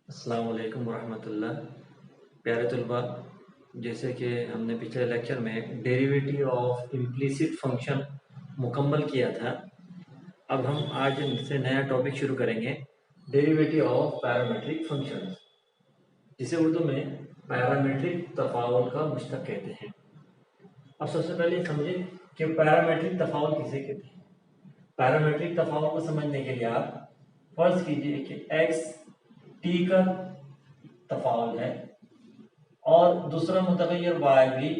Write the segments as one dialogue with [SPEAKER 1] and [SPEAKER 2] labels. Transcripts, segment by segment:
[SPEAKER 1] अस्सलाम वालेकुम वरहमतुल्लाह। प्यारे तलबा, जैसे कि हमने पिछले लेक्चर में डेरिवेटिव ऑफ इम्प्लिसिट फंक्शन मुकम्मल किया था, अब हम आज से नया टॉपिक शुरू करेंगे, डेरिवेटिव ऑफ पैरामेट्रिक फंक्शन, जिसे उर्दू में पैरामेट्रिक तफाउल का मुश्तक कहते हैं। अब सबसे पहले समझें कि पैरामेट्रिक तफाउल किसे कहते हैं। पैरामेट्रिक तफाउल को समझने के लिए आप फर्ज कीजिए कि x t का तफाउल है और दूसरा मुतगय्यर y भी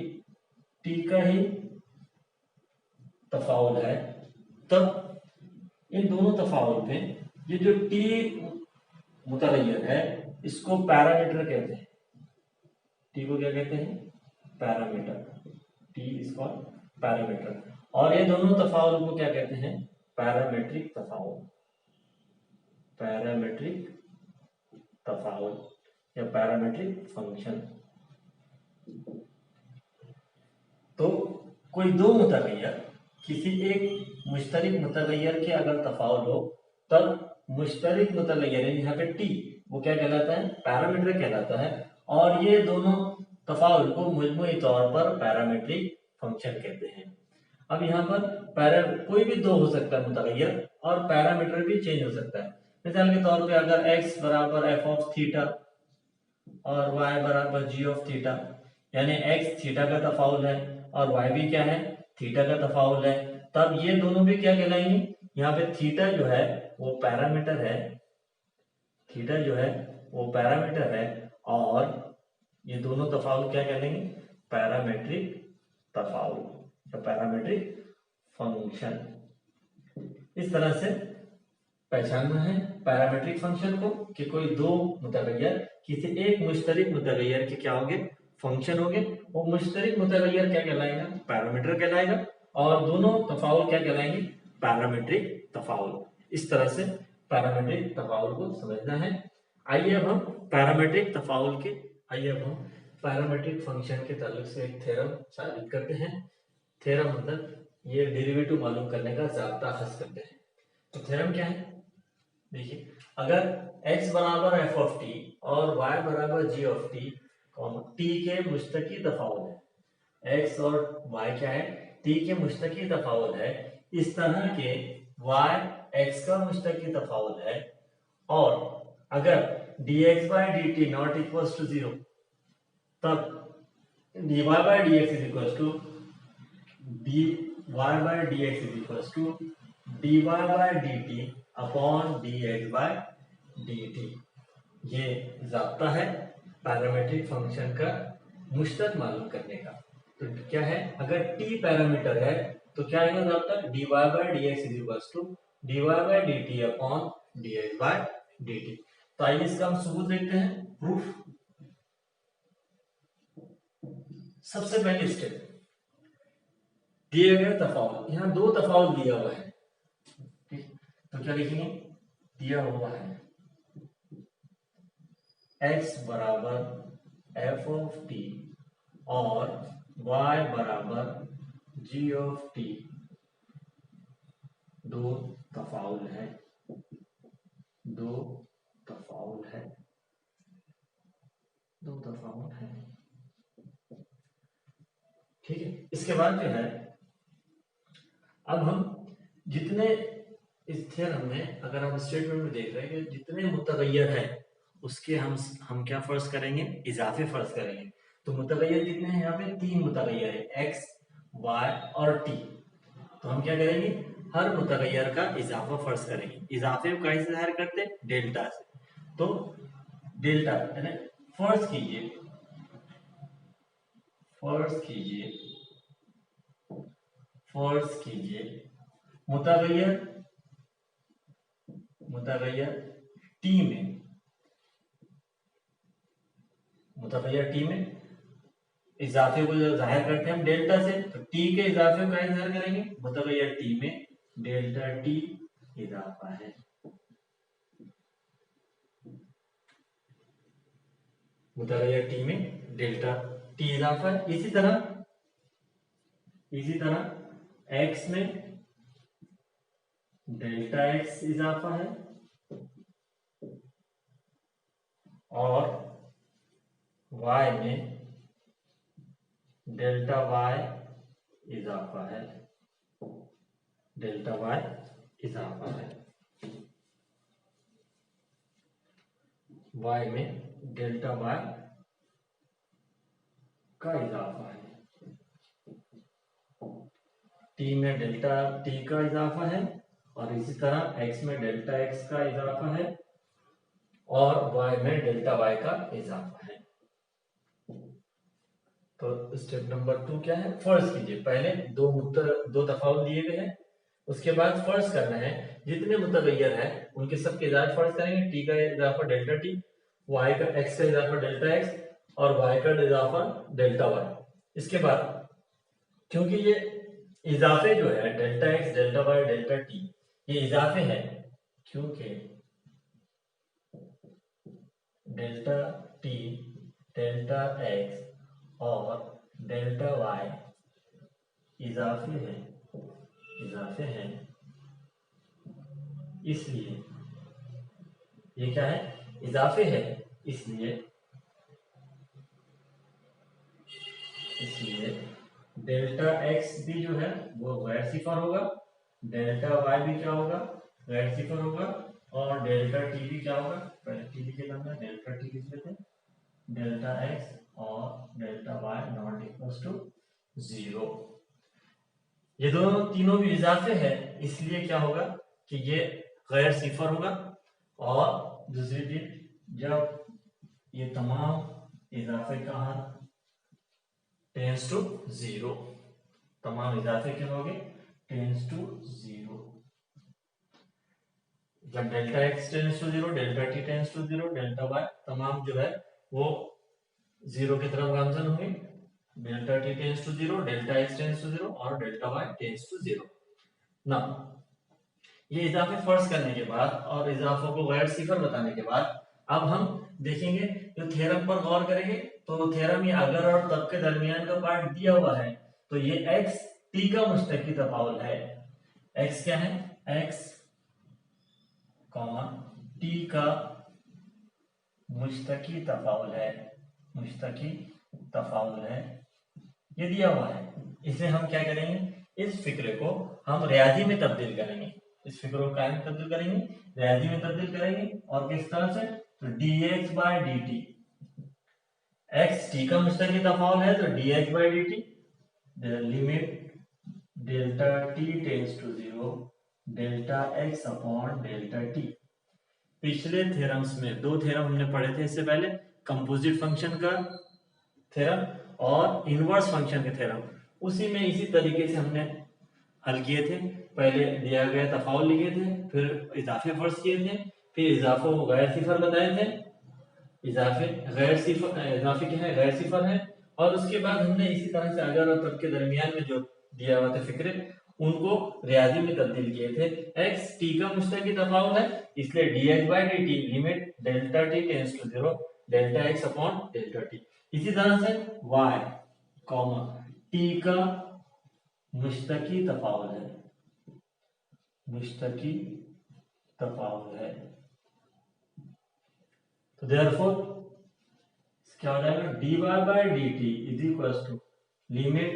[SPEAKER 1] t का ही तफाउल है, तब इन दोनों तफाउल पे ये जो t मुतगय्यर है इसको पैरामीटर कहते हैं। t को क्या कहते हैं? पैरामीटर। t इसको पैरामीटर। और ये दोनों तफाउल को क्या कहते हैं? पैरामेट्रिक तफाउल। पैरामेट्रिक तफाउल या पैरामेट्रिक फंक्शन। तो कोई दो मुतगय्यर किसी एक मुश्तरिक मुतगय्यर के अगर तफाउल हो, तब मुश्तरिक मुतगय्यर यहाँ पे टी वो क्या कहलाता है? पैरामीटर कहलाता है। और ये दोनों तफाउल को मजमूई तौर पर पैरामेट्रिक फंक्शन कहते हैं। अब यहाँ पर कोई भी दो हो सकता है मुतगय्यर, और पैरामीटर भी चेंज हो सकता है। मिसाल के तौर पे अगर x बराबर एफ ऑफ थीटा और y बराबर जी ऑफ थीटा, यानी x थीटा का तफाउल है और y भी क्या है? थीटा का तफाउल है, तब ये दोनों भी क्या कहलाएंगे? यहाँ पे थीटा जो है वो पैरामीटर है, थीटा जो है वो पैरामीटर है, और ये दोनों तफाउल क्या कहलाएंगे? पैरामेट्रिक तफाउल या पैरामेट्रिक फंक्शन। इस तरह से पहचानना है पैरामेट्रिक फंक्शन को कि कोई दो मुतगय्यर किसी एक मुश्तरिक मुतगय्यर के क्या होंगे? फंक्शन होंगे। वो मुश्तरिक मुतगय्यर क्या कहलाएगा? पैरामीटर कहलाएगा। और दोनों तफाउल क्या कहलाएंगे? पैरामेट्रिक तफाउल। इस तरह से पैरामेट्रिक तफाउल को समझना है। आइए अब हम पैरामेट्रिक तफाउल के आइए अब हम पैरामेट्रिक फंक्शन के ताल्लुक से एक थ्योरम साबित करते हैं। थ्योरम मतलब ये डेरिवेटिव मालूम करने का ज़ाब्ता हस करते हैं। तो थ्योरम क्या है? देखिए, अगर x बराबर एफ ऑफ टी और y बराबर जी ऑफ टी, t के मुश्तकी तफाउल है, x और y क्या है? t के मुश्तकी तफाउल है। इस तरह के y x का मुश्तकी तफाउल है, और अगर dx by dt not equals to 0, तब dy by dx is equals to dy by dx is equals to dy by dt upon dx by dt। ये ज़ाब्ता है पैरामेट्रिक फंक्शन का मुश्तक मालूम करने का। तो क्या है? अगर t पैरामीटर है तो क्या है ज़ाब्ता? dy by dx is equals to dy by dt upon dx by dt। तो आइए इसका हम सबूत देखते हैं, प्रूफ। सबसे पहले स्टेप, दिए गए तफाउल, यहाँ दो तफाउल दिया हुआ है, तो क्या लिखेंगे? दिया हुआ है x बराबर एफ ऑफ टी और y बराबर जी ऑफ टी, दो तफाउल है, दो तफाउल है, दो तफाउल है। ठीक है, इसके बाद जो है, अब हम जितने इस थ्योरम में अगर हम स्टेटमेंट में देख रहे हैं कि जितने मुतगय्यर है उसके हम क्या फर्ज करेंगे? इजाफे फर्ज करेंगे। तो मुतगय्यर कितने हैं? यहाँ पे तीन मुतगय्यर है, x, y और t। तो हम क्या करेंगे? हर मुतगय्यर का इजाफा फर्ज करेंगे। इजाफे को कैसे ज़ाहिर करते हैं? डेल्टा से। तो डेल्टा यानी फर्ज कीजिए, फर्ज कीजिए, फर्ज कीजिए मुतगय्यर, मुतगय्यर t में, मुतगय्यर t में इजाफे को जाहिर करते हैं हम डेल्टा से। तो t के इजाफे को कैसे जाहिर करेंगे? मुतगय्यर t में डेल्टा t इजाफा है। मुतगय्यर t में डेल्टा टी इजाफा है। इसी तरह एक्स में डेल्टा एक्स इजाफा है और वाई में डेल्टा वाई इजाफा है। डेल्टा वाई इजाफा है, वाई में डेल्टा वाई का इजाफा है। टी में डेल्टा टी का इजाफा है और इसी तरह एक्स में डेल्टा एक्स का इजाफा है और वाई में डेल्टा वाई का इजाफा है। तो स्टेप नंबर 2 क्या है? फर्ज कीजिए। पहले दो तफावत दिए गए हैं, उसके बाद फर्ज करना है जितने मुतगय्यर है उनके सबके इजाफे फर्ज करेंगे। टी का इजाफा डेल्टा टी, वाई का एक्स का इजाफा डेल्टा एक्स और वाई का इजाफा डेल्टा वाई। इसके बाद क्योंकि ये इजाफे जो है delta X delta Y delta T ये इजाफे हैं, क्योंकि डेल्टा टी डेल्टा एक्स और डेल्टा वाई इजाफे हैं, इसलिए ये क्या है? इजाफे है। इसलिए डेल्टा एक्स भी जो है वो गैर सिफर होगा, डेल्टा वाई भी क्या होगा? गैर सिफर होगा और डेल्टा टी भी क्या होगा? पहले टी लिखे जाना, डेल्टा टी लिख लेते हैं। डेल्टा एक्स और delta Y not equals to 0। ये दोनों तीनों भी इजाफे हैं, इसलिए क्या होगा कि ये गैर सिफर होगा। और दूसरी चीज, जब ये तमाम इजाफे का हर टेंस टू 0, तमाम इजाफे क्या होंगे? Tends to 0। जब delta X tends to 0, delta T tends to 0, delta Y तमाम जो है वो 0 की तरफ गामजन होंगे। Delta T tends to 0, delta X tends to 0 और डेल्टा वाई टेंस टू 0। ना ये इजाफे फर्ज करने के बाद और इजाफों को गैर सिफर बताने के बाद अब हम देखेंगे, जो थ्योरम पर गौर करेंगे तो थ्योरम ये अगर और तब के दरमियान का पार्ट दिया हुआ है, तो ये एक्स टी का मुश्तकी तफाउल है। एक्स क्या है? एक्स कॉमा टी का मुश्तकी तफाउल है, मुश्तकी तफाउल है, ये दिया हुआ है। इसे हम क्या करेंगे? इस फिक्रे को हम रियाजी में तब्दील करेंगे। इस फिक्र को क्या में तब्दील करेंगे? रियाजी में तब्दील करेंगे। और किस तरह से? तो dx by dt, x t का मुश्तकी तफाउल है तो dx by dt, limit delta t tends to 0 delta x upon delta t। पिछले थ्योरम्स में दो थ्योरम हमने पढ़े थे इससे पहले, कंपोजिट फंक्शन का थ्योरम और इनवर्स फंक्शन के थ्योरम। उसी में इसी तरीके से हमने हल किए थे। पहले दिया गया तफाउल लिखे थे, फिर इजाफे फर्ज किए थे, फिर इजाफों को गैर सिफर बताए थे। इजाफे क्या है? गैर सिफर है। और उसके बाद हमने इसी तरह से अगर और तब के दरमियान में जो दिया हुआ था फिक्रे, उनको रियाजी में तब्दील किए थे। एक्स टी का मुश्तकी तफाउल है, इसलिए dx by dt limit delta t tends to 0 delta x upon delta t। इसी तरह से y कॉमा t का मुश्तकी तफाउल है, मुश्तकी तफाउल है, तो देयरफॉर क्या हो जाएगा? dy by dt is equals to limit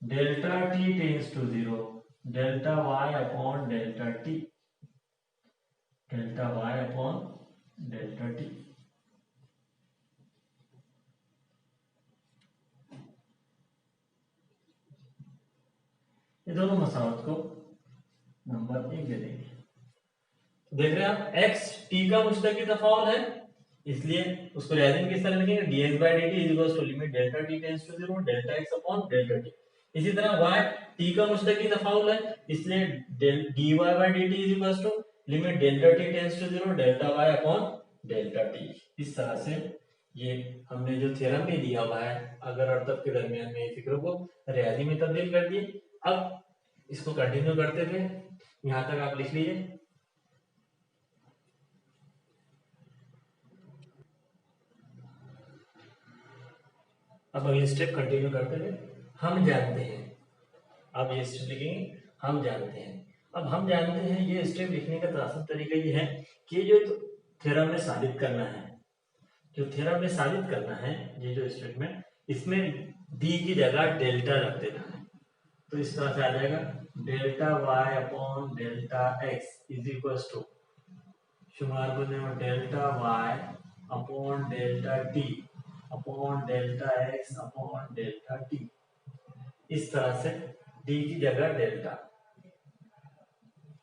[SPEAKER 1] delta t tends to 0 delta y upon delta t, delta y upon delta t। ये दोनों मसावत को नंबर 1 दे देंगे। देख रहे हैं आप, x t का मुश्तकी तफाउल है, इसलिए उसको रियाजी में किस तरह लिखेंगे? dx by dt is equals to limit delta t tends to 0 delta x upon delta t। इसी तरह y t का मुश्तकी तफाउल है, इसलिए dy by dt is equals to limit delta t tends to 0 delta y upon delta t। इस तरह से ये हमने जो थ्योरम भी दिया हुआ है अगर और तब के दरमियान में फिक्र को रियाजी में तब्दील कर दिए। अब इसको कंटिन्यू करते हुए यहाँ तक आप लिख लीजिए। अब अगली स्टेप कंटिन्यू करते हुए हम जानते हैं, अब ये स्टेप लिखेंगे हम जानते हैं। अब हम जानते हैं ये स्टेप लिखने का आसान तरीका ये है कि जो थ्योरम में साबित करना है, जो थ्योरम में साबित करना है, ये जो स्टेटमेंट, इसमें डी की जगह डेल्टा रख देना है। तो इस तरह से आ जाएगा delta Y upon delta X is equal to शुमार को delta Y upon delta T upon delta x upon delta T. इस तरह से डी की जगह डेल्टा।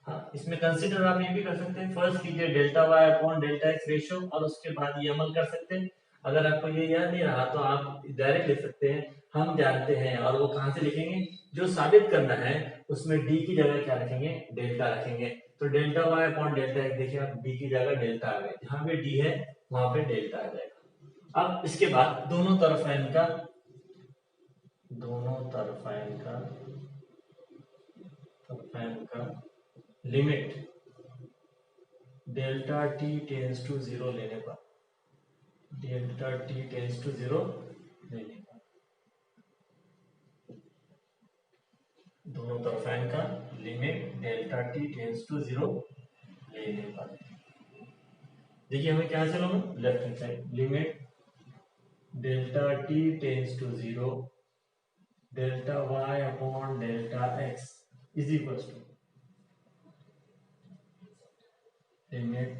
[SPEAKER 1] हाँ, इसमें कंसीडर आप ये भी कर सकते हैं, फर्स्ट कीजिए delta Y upon delta X ratio और उसके बाद ये अमल कर सकते हैं। अगर आपको ये याद नहीं रहा तो आप डायरेक्ट लिख सकते हैं हम जानते हैं, और वो कहां से लिखेंगे, जो साबित करना है उसमें डी की जगह क्या रखेंगे, डेल्टा रखेंगे। तो delta Y upon delta X, देखिए आप डी की जगह डेल्टा आ गए, जहां पे डी है वहां पे डेल्टा आ जाएगा। अब इसके बाद दोनों तरफ इनका limit delta T tends to 0 लेने पर, डेल्टा टी टेंस टू 0 लेने पर, दोनों तरफ इनका limit delta T tends to 0 लेने पर। देखिए हमें क्या चलो left hand side, limit delta T tends to 0 delta Y upon delta X is equal to limit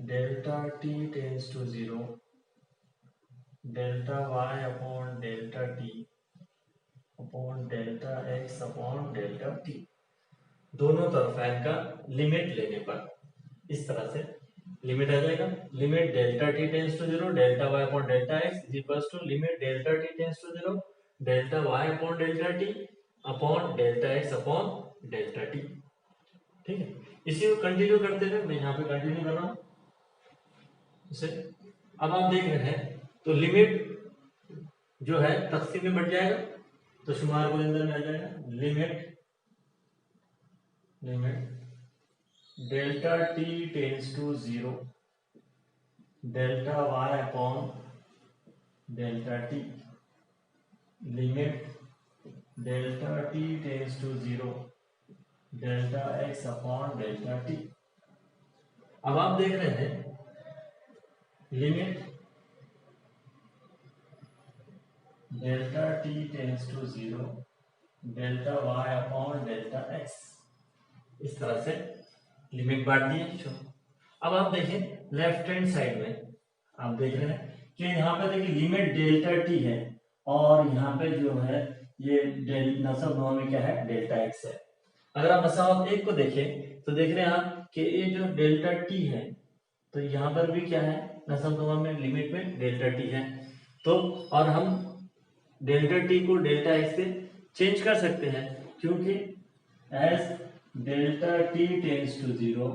[SPEAKER 1] delta T tends to 0 delta Y upon delta T upon delta x upon delta T. दोनों तरफ इनका limit लेने पर इस तरह से limit आ जाएगा, limit delta T tends to 0 delta Y upon delta X is equal to limit delta T tends to 0 delta Y upon delta T upon delta x upon delta T. ठीक है, इसी को कंटिन्यू करते हुए मैं यहाँ पे कंटिन्यू कर रहा हूँ इसे। अब आप देख रहे हैं तो लिमिट जो है तकसीम में बढ़ जाएगा, तो शुमार को अंदर में आ जाएगा, limit delta T tends to 0 delta Y upon delta T limit delta T tends to 0 delta x upon delta T. अब आप देख रहे हैं limit delta T tends to 0 delta Y upon delta X, इस तरह से लिमिट बांट दी है। अब आप देखें लेफ्ट हैंड साइड में आप देख रहे हैं कि यहाँ पे देखिए लिमिट डेल्टा टी है और यहाँ पे जो है ये नसब नौ में क्या है, डेल्टा एक्स है। अगर आप मसावत एक को देखें तो देख रहे हैं आप कि ये जो डेल्टा टी है तो यहाँ पर भी क्या है, नसब नौ में लिमिट में डेल्टा टी है। तो और हम डेल्टा टी को डेल्टा एक्स से चेंज कर सकते हैं, क्योंकि as delta T tends to 0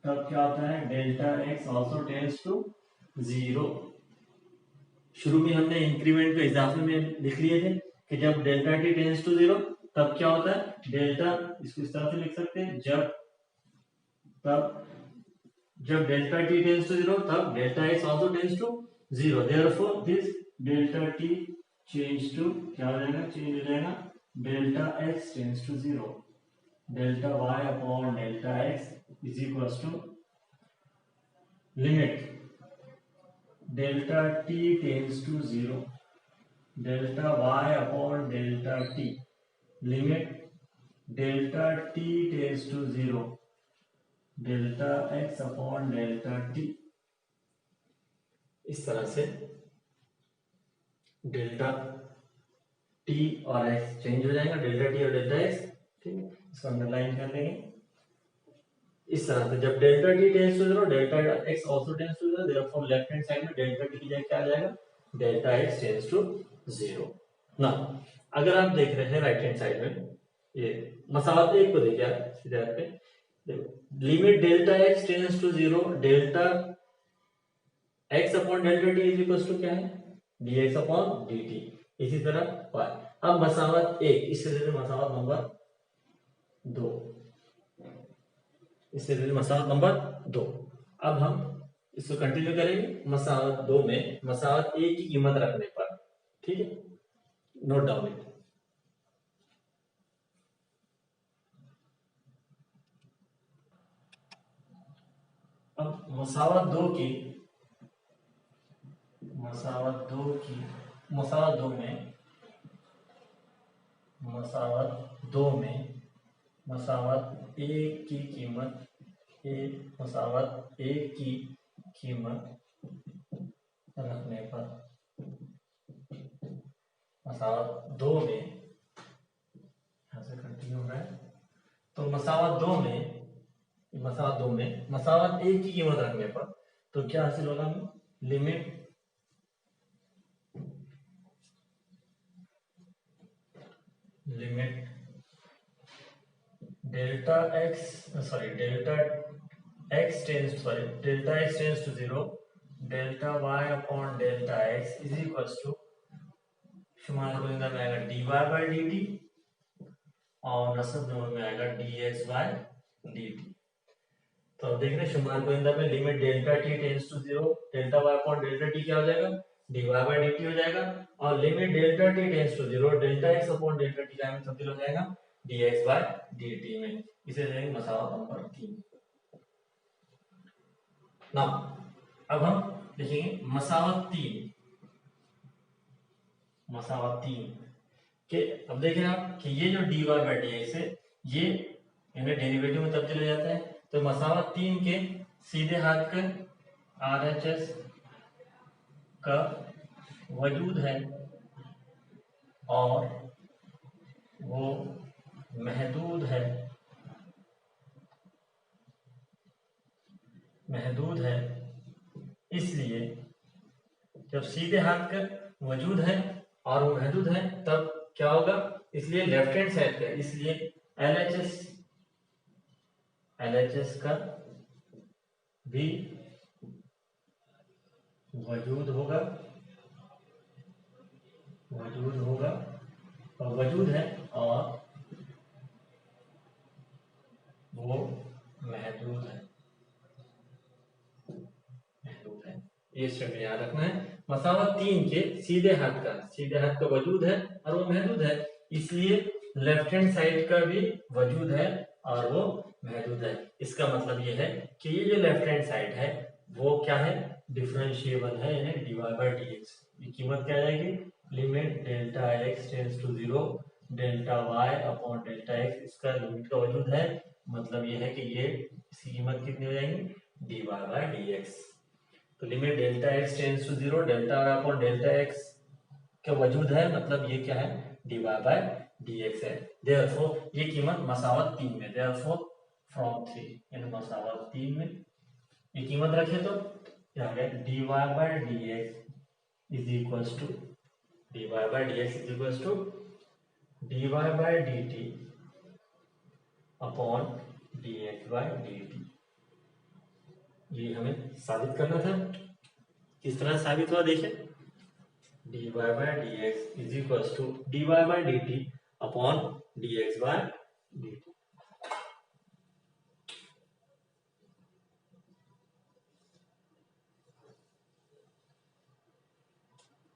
[SPEAKER 1] तब क्या होता है, delta X also tends to 0। शुरू में हमने इंक्रीमेंट को इजाफे में लिख लिए थे कि जब डेल्टा टी टेंस टू 0 तब क्या होता है, डेल्टा, इसको इस तरह से लिख सकते हैं, जब डेल्टा टी टेंस टू 0 तब delta X also tends to 0। Therefore this delta T change to क्या हो जाएगा, चेंज हो जाएगा delta X tends to 0 delta Y upon delta X is equal to limit delta T tends to 0 delta Y upon delta T limit delta T tends to 0 delta x upon delta T. इस तरह से delta T और X change हो जाएगा, delta T और delta x. ठीक है, इसको अंडरलाइन कर लेंगे इस तरह से, जब delta T tends to 0 delta x also tends to 0, therefore left hand side में डेल्टा टी की जगह क्या आ जाएगा, डेल्टा एक्स टेंस टू 0। ना अगर आप देख रहे हैं राइट हैंड साइड में ये मसावत एक को देखिए आप सीधे पे, देखो limit delta X tends to 0 delta x upon delta T is equal to क्या है, dx अपॉन dt। इसी तरह y। अब मसावत एक, इससे रिलेटेड मसावत नंबर 2, इससे रिलेटेड मसावत नंबर 2। अब हम इसको कंटिन्यू करेंगे। मसावत 2 में मसावत ए की कीमत रखने पर ठीक है, नोट डाउन इट। अब मसावत दो की मसावत दो में मसावत एक की कीमत रखने पर मसावत दो में यहां से कंटिन्यू हो रहा है। तो मसावत दो में मसावत एक की कीमत रखने पर तो क्या हासिल होगा हमें? Limit delta x tends to zero, delta y upon delta x is equal to शुमार गोविंदा में आएगा dy बाई डी टी और नसब नंबर में आएगा dx बाई डी टी। तो अब देख रहे हैं शुमार गोविंदा में limit delta t tends to zero, delta y upon delta t क्या हो जाएगा? dy बाई dt हो जाएगा। और limit delta t tends to zero, delta x upon delta t क्या में तब्दील हो जाएगा? dx बाई dt में। इसे जाएंगे मसावत नंबर 3। ना अब हम लिखेंगे मसावत 3 के। अब देखें आप कि ये जो dy बाई dx है ये इन्हें डेरिवेटिव में तब्दील हो जाता है। तो मसावत 3 के सीधे हाथ का RHS का वजूद है और वो महदूद है इसलिए जब सीधे हाथ का वजूद है और वो महदूद है तब क्या होगा? इसलिए लेफ्ट हैंड साइड का, इसलिए LHS का भी वजूद होगा और वजूद है और वो महदूद है। ये स्टेप याद रखना है। मसावत 3 के सीधे हाथ का वजूद है और वो महदूद है, इसलिए लेफ्ट हैंड साइड का भी वजूद है और वो महदूद है। इसका मतलब ये है कि ये जो लेफ्ट हैंड साइड है वो क्या है? डिफरेंशिएबल है, यानी dy बाई dx। ये कीमत क्या आ जाएगी? Limit delta x tends to zero, delta y upon delta x, इसका लिमिट का वजूद है। मतलब ये है कि ये इसकी कीमत कितनी हो जाएगी? dy by dx। तो limit delta x tends to zero, delta y upon delta x का वजूद है, मतलब ये क्या है? dy बाई dx है। देयरफॉर ये कीमत मसावत 3 में, देयरफॉर फ्रॉम 3 इन मसावत 3 में ये कीमत रखे तो क्या आ गया? dy by dx is equals to dy by dx is equals to dy by dt upon dx by dt। ये हमें साबित करना था। किस तरह साबित हुआ देखें, dy by dx is equals to dy by dt upon dx by dt।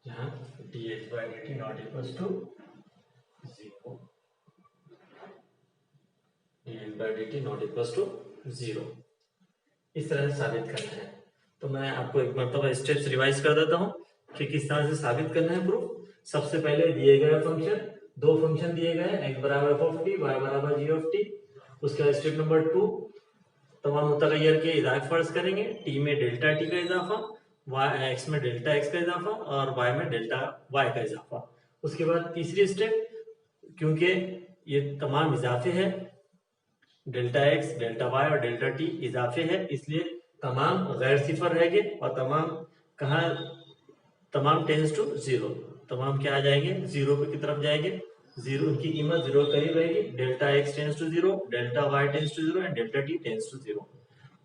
[SPEAKER 1] यहाँ dx by dt not equals to 0, dx by dt not equals to 0। इस तरह से साबित करना है। तो मैं आपको एक मरतबा स्टेप्स रिवाइज कर देता हूँ कि किस तरह से साबित करना है प्रूफ। सबसे पहले दिए गए फंक्शन, दो फंक्शन दिए गए, x बराबर f ऑफ टी, y बराबर g ऑफ टी। उसके बाद स्टेप नंबर 2 तमाम मुतगय्यर के इजाफे फर्ज करेंगे। t में डेल्टा t का इजाफा, x में डेल्टा x का इजाफा और y में डेल्टा y का इजाफा। उसके बाद तीसरी स्टेप, क्योंकि ये तमाम इजाफे है, डेल्टा x, डेल्टा y और डेल्टा t इजाफे है, इसलिए तमाम गैर सिफर रहेंगे और तमाम टेंस टू जीरो, तमाम क्या आ जाएंगे? जीरो की तरफ जाएंगे। जीरो की कीमत जीरो करीब रहेगी। Delta x tends to zero, delta y tends to zero and delta t tends to zero.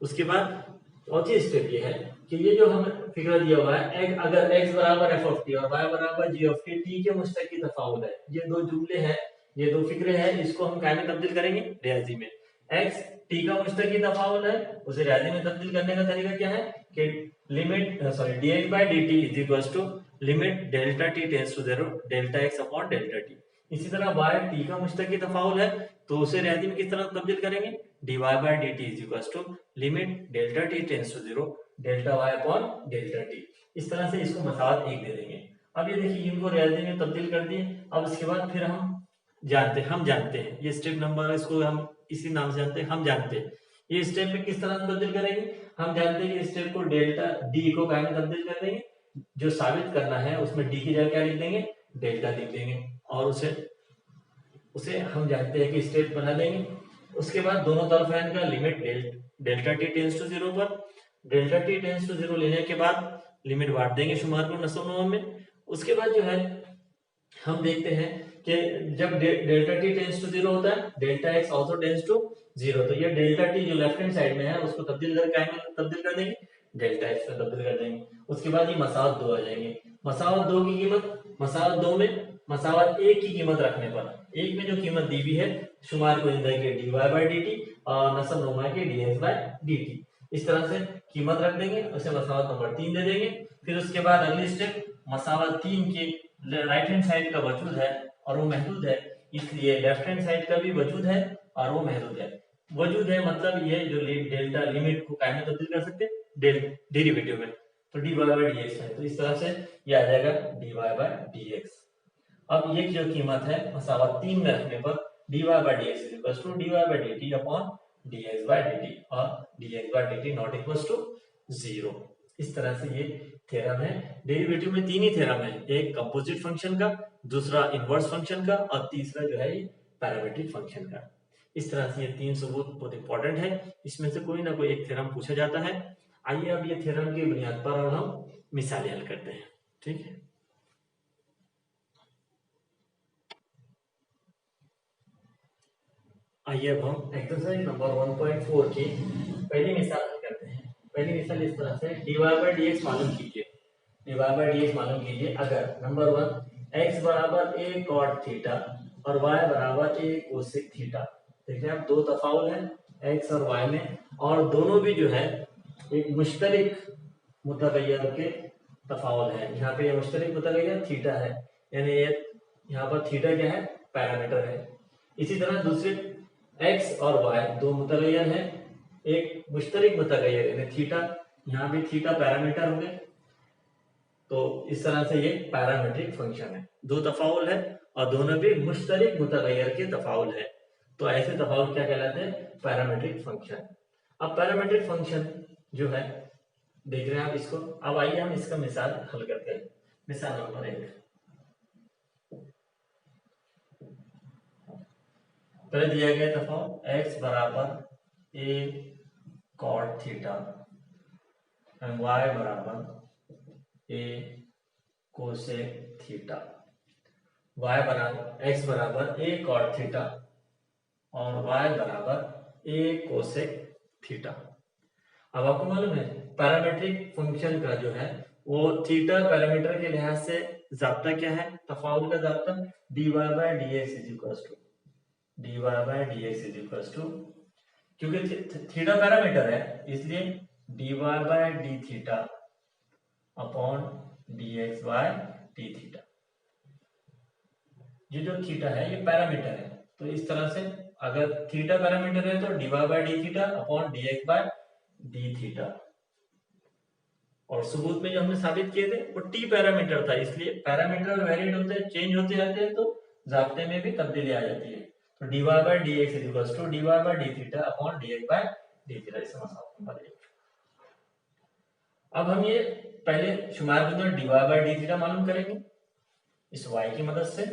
[SPEAKER 1] उसके बाद चौथी स्टेप ये है कि ये जो हमें फिगर दिया हुआ है, अगर x बराबर f ऑफ t और y बराबर g ऑफ t के मुश्तरकी तफावुल है, ये दो जुमले हैं, ये दो फिक्रे हैं, इसको हम क्या में तब्दील करेंगे? रियाजी में। x t का मुश्तरकी तफावुल है, उसे रियाजी में तब्दील करने का तरीका क्या है कि limit dx by dt is equals to limit delta T tends to 0 delta x upon delta t. इसी तरह y t का मुश्तकी तफाउल है तो उसे रियायती में किस तरह तब्दील करेंगे, dy by dt is equals to limit delta t tends to 0 delta y upon delta t। इस तरह से इसको मसावत 1 दे देंगे। अब ये देखिए इनको रियायती में तब्दील कर दिए। अब इसके बाद फिर हम जानते हैं ये स्टेप नंबर, इसको हम इसी नाम से जानते हैं, हम जानते हैं ये स्टेप में किस तरह से तब्दील करेंगे। हम जानते हैं कि स्टेप को डेल्टा डी को क्या में तब्दील कर देंगे, जो साबित करना है उसमें डी की जगह क्या लिख देंगे, डेल्टा लिख देंगे और उसे उसे हम जानते हैं कि स्टेप बना देंगे। उसके बाद दोनों तरफ है इनका limit delta T tends to 0 पर डेल्टा टी टेंस टू 0 लेने के बाद लिमिट बांट देंगे शुमार को नस्ल में। उसके बाद जो है हम देखते हैं कि जब डेल्टा टी टेंस टू 0 होता है delta x also tends to 0, तो ये डेल्टा टी जो लेफ्ट हैंड साइड में है उसको तब्दील करके क्या में तब्दील कर देंगे, डेल्टा एक्स में तब्दील कर देंगे। उसके बाद ये मसावत 2 आ जाएंगे। मसावत 2 की कीमत, मसावत 2 में मसावत 1 की कीमत रखने पर 1 में जो कीमत दी हुई है शुमार को देंगे dy by dt और नस्ल नुमा के dx by dt। इस तरह से कीमत रख देंगे, उसे मसावत नंबर 3 दे देंगे। फिर उसके बाद अगली स्टेप मसावत 3 के राइट हैंड साइड का वजूद है और वो महदूद है, इसलिए लेफ्ट हैंड साइड का भी वजूद है और वो महदूद है। वजूद है मतलब ये जो डेल्टा लिमिट को क्या में तब्दील कर सकते हैं, डेरिवेटिव में, तो dy by dx है। तो इस तरह से ये आ जाएगा dy by dx। अब ये जो कीमत है मसावत 3 में रखने पर dy by dx is equals to dy by dt upon dx by dt और dx by dt not equals to 0। इस तरह से ये थ्योरम है। डेरिवेटिव में 3 ही थ्योरम है, एक कंपोजिट फंक्शन का, दूसरा इनवर्स फंक्शन का और तीसरा जो है ये पैरामीट्रिक फंक्शन का। इस तरह से ये 3 सबूत बहुत इंपॉर्टेंट है, इसमें से कोई ना कोई एक थ्योरम पूछा जाता है। आइए अब ये थ्योरम की बुनियाद पर हम मिसालें हल करते हैं। ठीक है, आइए अब हम एक्सरसाइज नंबर 1.4 की पहली मिसाल हल करते हैं। पहली मिसाल इस तरह से dy by dx मालूम कीजिए। dy by dx मालूम कीजिए अगर नंबर 1 x बराबर a cot थीटा और y बराबर a cosec थीटा। देखिए आप दो तफाउल है x और y में और दोनों भी जो है एक मुश्तरिक मुतगय्यर के तफाउल है। यहाँ पे ये मुश्तरिक मुतगय्यर थीटा है, यानी ये यहाँ पर थीटा क्या है, पैरामीटर है। इसी तरह दूसरे x और y दो मुतगय्यर हैं, एक मुश्तरिक मुतगय्यर यानी थीटा, यहाँ भी थीटा पैरामीटर हो गए। तो इस तरह से ये पैरामीट्रिक फंक्शन है, दो तफाउल है और दोनों भी मुश्तरिक मुतगय्यर के तफाउल है। तो ऐसे तफाउल क्या कहलाते हैं, पैरामीट्रिक फंक्शन। अब पैरामीट्रिक फंक्शन जो है देख रहे हैं आप इसको। अब आइए हम इसका मिसाल हल करते हैं। मिसाल नंबर 1, पहले दिया गया तफावत x बराबर a cot theta and y बराबर a कोसेक थीटा। y बराबर x बराबर a cot थीटा और y बराबर a कोसेक थीटा। अब आपको मालूम है पैरामीट्रिक फंक्शन का जो है वो थीटा पैरामीटर के लिहाज से जाब्ता क्या है, तफाउल का जाब्ता dy by dx is equals to dy by dx is equals to, क्योंकि थीटा पैरामीटर है इसलिए dy by d theta upon dx by d theta. ये जो थीटा है ये पैरामीटर है, तो इस तरह से अगर थीटा पैरामीटर है तो dy by d theta upon dx by d theta. और सबूत में जो हमने साबित किए थे वो टी पैरामीटर था, इसलिए पैरामीटर वेरिएट होते हैं, चेंज होते रहते हैं, तो जाब्ते में भी तब्दीली आ जाती है। तो dy by dx is equals to dy by d theta upon dx by d theta. इसका मतलब अब हम ये पहले शुमार बिंदु dy by d थीटा मालूम करेंगे इस y की मदद से।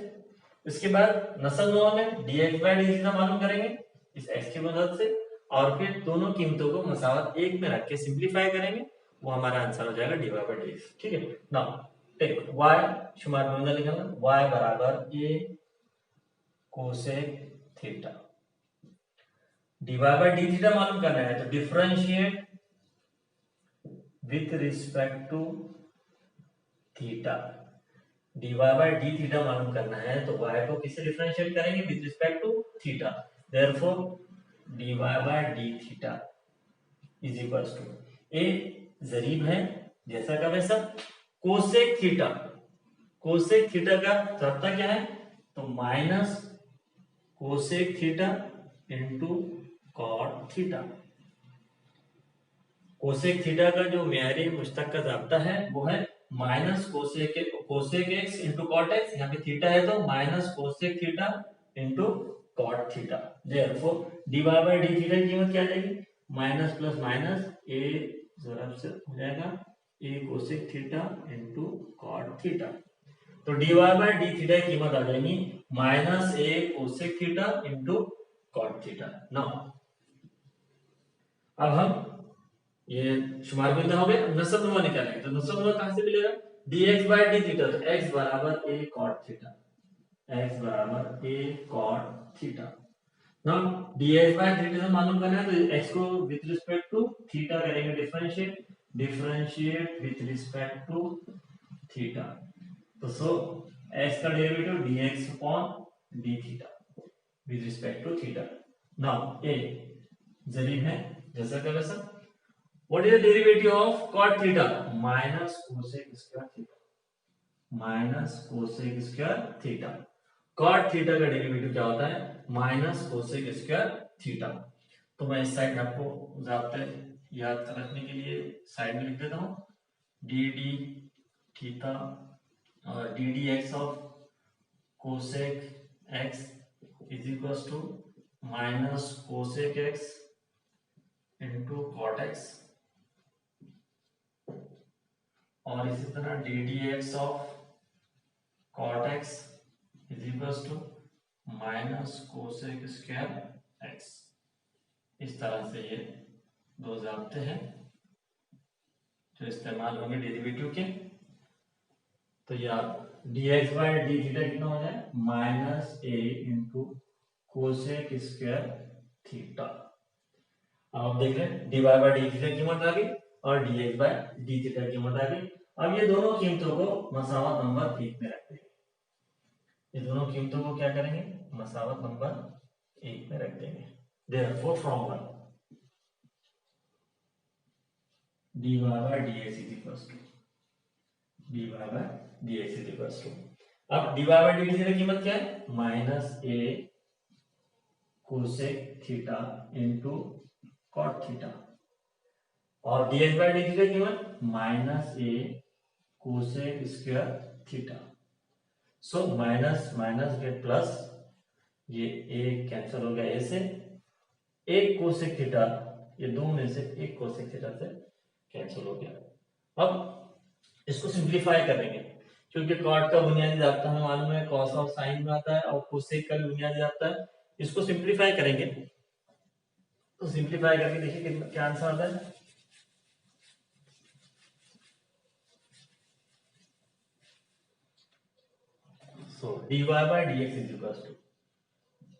[SPEAKER 1] इसके बाद नस्ल नुमा में dx by d थीटा मालूम करेंगे इस x की मदद से, और फिर दोनों कीमतों को मसावत 1 में रख के सिंपलीफाई करेंगे, वो हमारा आंसर हो जाएगा dy by dx। ठीक है, नाउ टेक y शुमार बिंदु लिखेंगे y बराबर a cosec theta. dy by d theta मालूम करना है तो differentiate with respect to theta. dy by d theta मालूम करना है तो y को किससे डिफरेंशिएट करेंगे, with respect to theta. Therefore dy by d theta is equals to a जरीब है जैसा का वैसा कोसेक थीटा। कोसेक थीटा का जाता क्या है, तो minus cosec theta into cot theta. Cosec theta का जो म्यारी मुश्तक का जाब्ता है वो है minus cosec x into cot x, यहाँ पे थीटा है तो minus cosec theta into cot theta. Therefore d y by d theta की कीमत क्या आ जाएगी, माइनस प्लस माइनस ए जरा से हो जाएगा a cosec theta into cot theta. तो d y by d theta की कीमत आ जाएगी minus a cosec theta into cot theta. Now अब हम ये शुमार बिंदु हो गए, नस्ब नुमा निकालेंगे। तो नस्ब नुमा कहां से मिलेगा, dx बाय डी थीटा, तो x बराबर a cot थीटा, x बराबर a cot theta. Now dx by d theta मालूम करना है तो x को विद रिस्पेक्ट टू थीटा करेंगे differentiate, differentiate with respect to theta. तो सो x का derivative dx upon d theta with respect to theta. Now a जरीब है जैसा का वैसा। What is the derivative of cot theta? Minus cosec square theta. Minus cosec square theta. Cot theta का derivative क्या होता है, माइनस कोसेक स्क्वायर थीटा। तो मैं इस साइड आपको ज़ाब्ते याद रखने के लिए साइड में लिख देता हूँ, डी डी थीटा और d d x of cosec x is equal to minus cosec x into cot x, और इसी तरह d d x of cot x is equal to minus cosec square x. इस तरह से ये दो ज़ाब्ते हैं जो इस्तेमाल होंगे डेरिवेटिव के। तो यार d x by d theta कितना हो जाए, minus a into cosec square theta. अब आप देख रहे हैं d y by d theta की कीमत आ गई और d x by d theta की कीमत आ गई। अब ये दोनों कीमतों को मसावत नंबर एक में रखते हैं, ये दोनों कीमतों को क्या करेंगे, मसावत नंबर एक में रख देंगे। Therefore from one d y by d x is equal to d y by d x is equal to, अब d y by d theta की कीमत क्या है, minus a cosec theta into cot theta, और d x by d theta की कीमत minus a cosec square theta. So minus minus get plus, ये एक कैंसिल हो गया ए से, एक कोसेक थीटा, ये दो में से एक कोसेक थीटा से कैंसिल हो गया। अब इसको सिंप्लीफाई करेंगे क्योंकि कॉट का बुनियादी जाब्ता हमें मालूम है कॉस और साइन में आता है और कोसेक का भी बुनियादी जाब्ता है। इसको सिंप्लीफाई करेंगे तो सिंप्लीफाई करके देखिए कितना क्या आंसर आता है। So dy by dx is equals to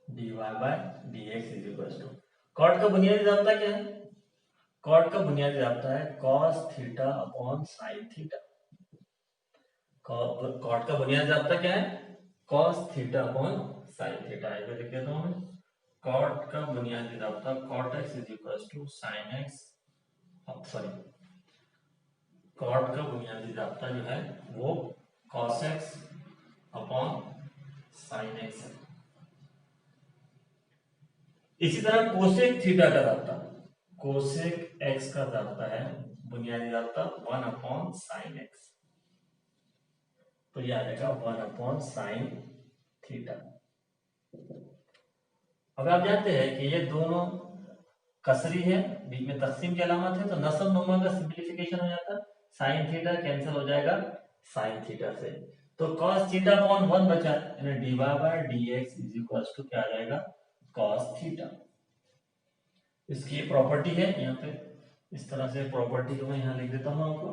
[SPEAKER 1] dy by dx is equals to cot का बुनियादी जाब्ता क्या है, कॉट का बुनियादी जाब्ता है cos theta upon sin theta. Cot का बुनियादी जाब्ता क्या है, cos theta upon sin theta. इधर लिख देता हूं, कॉट का बुनियादी जाब्ता cot x is equals to sin x, sorry cot का बुनियादी जाब्ता जो है वो cos x अपॉन साइन एक्स है। इसी तरह कोसेक थीटा का जाब्ता, कोसेक एक्स का जाब्ता है बुनियादी जाब्ता 1 अपॉन साइन एक्स, तो ये आ जाएगा 1 अपॉन साइन थीटा। अब आप जानते हैं कि ये दोनों कसरी है, बीच में तकसीम की अलामत है, तो नस्ब नुमा का सिंप्लीफिकेशन हो जाता है, साइन थीटा कैंसिल हो जाएगा साइन थीटा से, तो cos थीटा अपॉन 1 बचा, यानी dy by dx is equals to क्या आ जाएगा, cos थीटा। इसकी प्रॉपर्टी है यहाँ पे, इस तरह से प्रॉपर्टी को मैं यहाँ लिख देता हूँ आपको,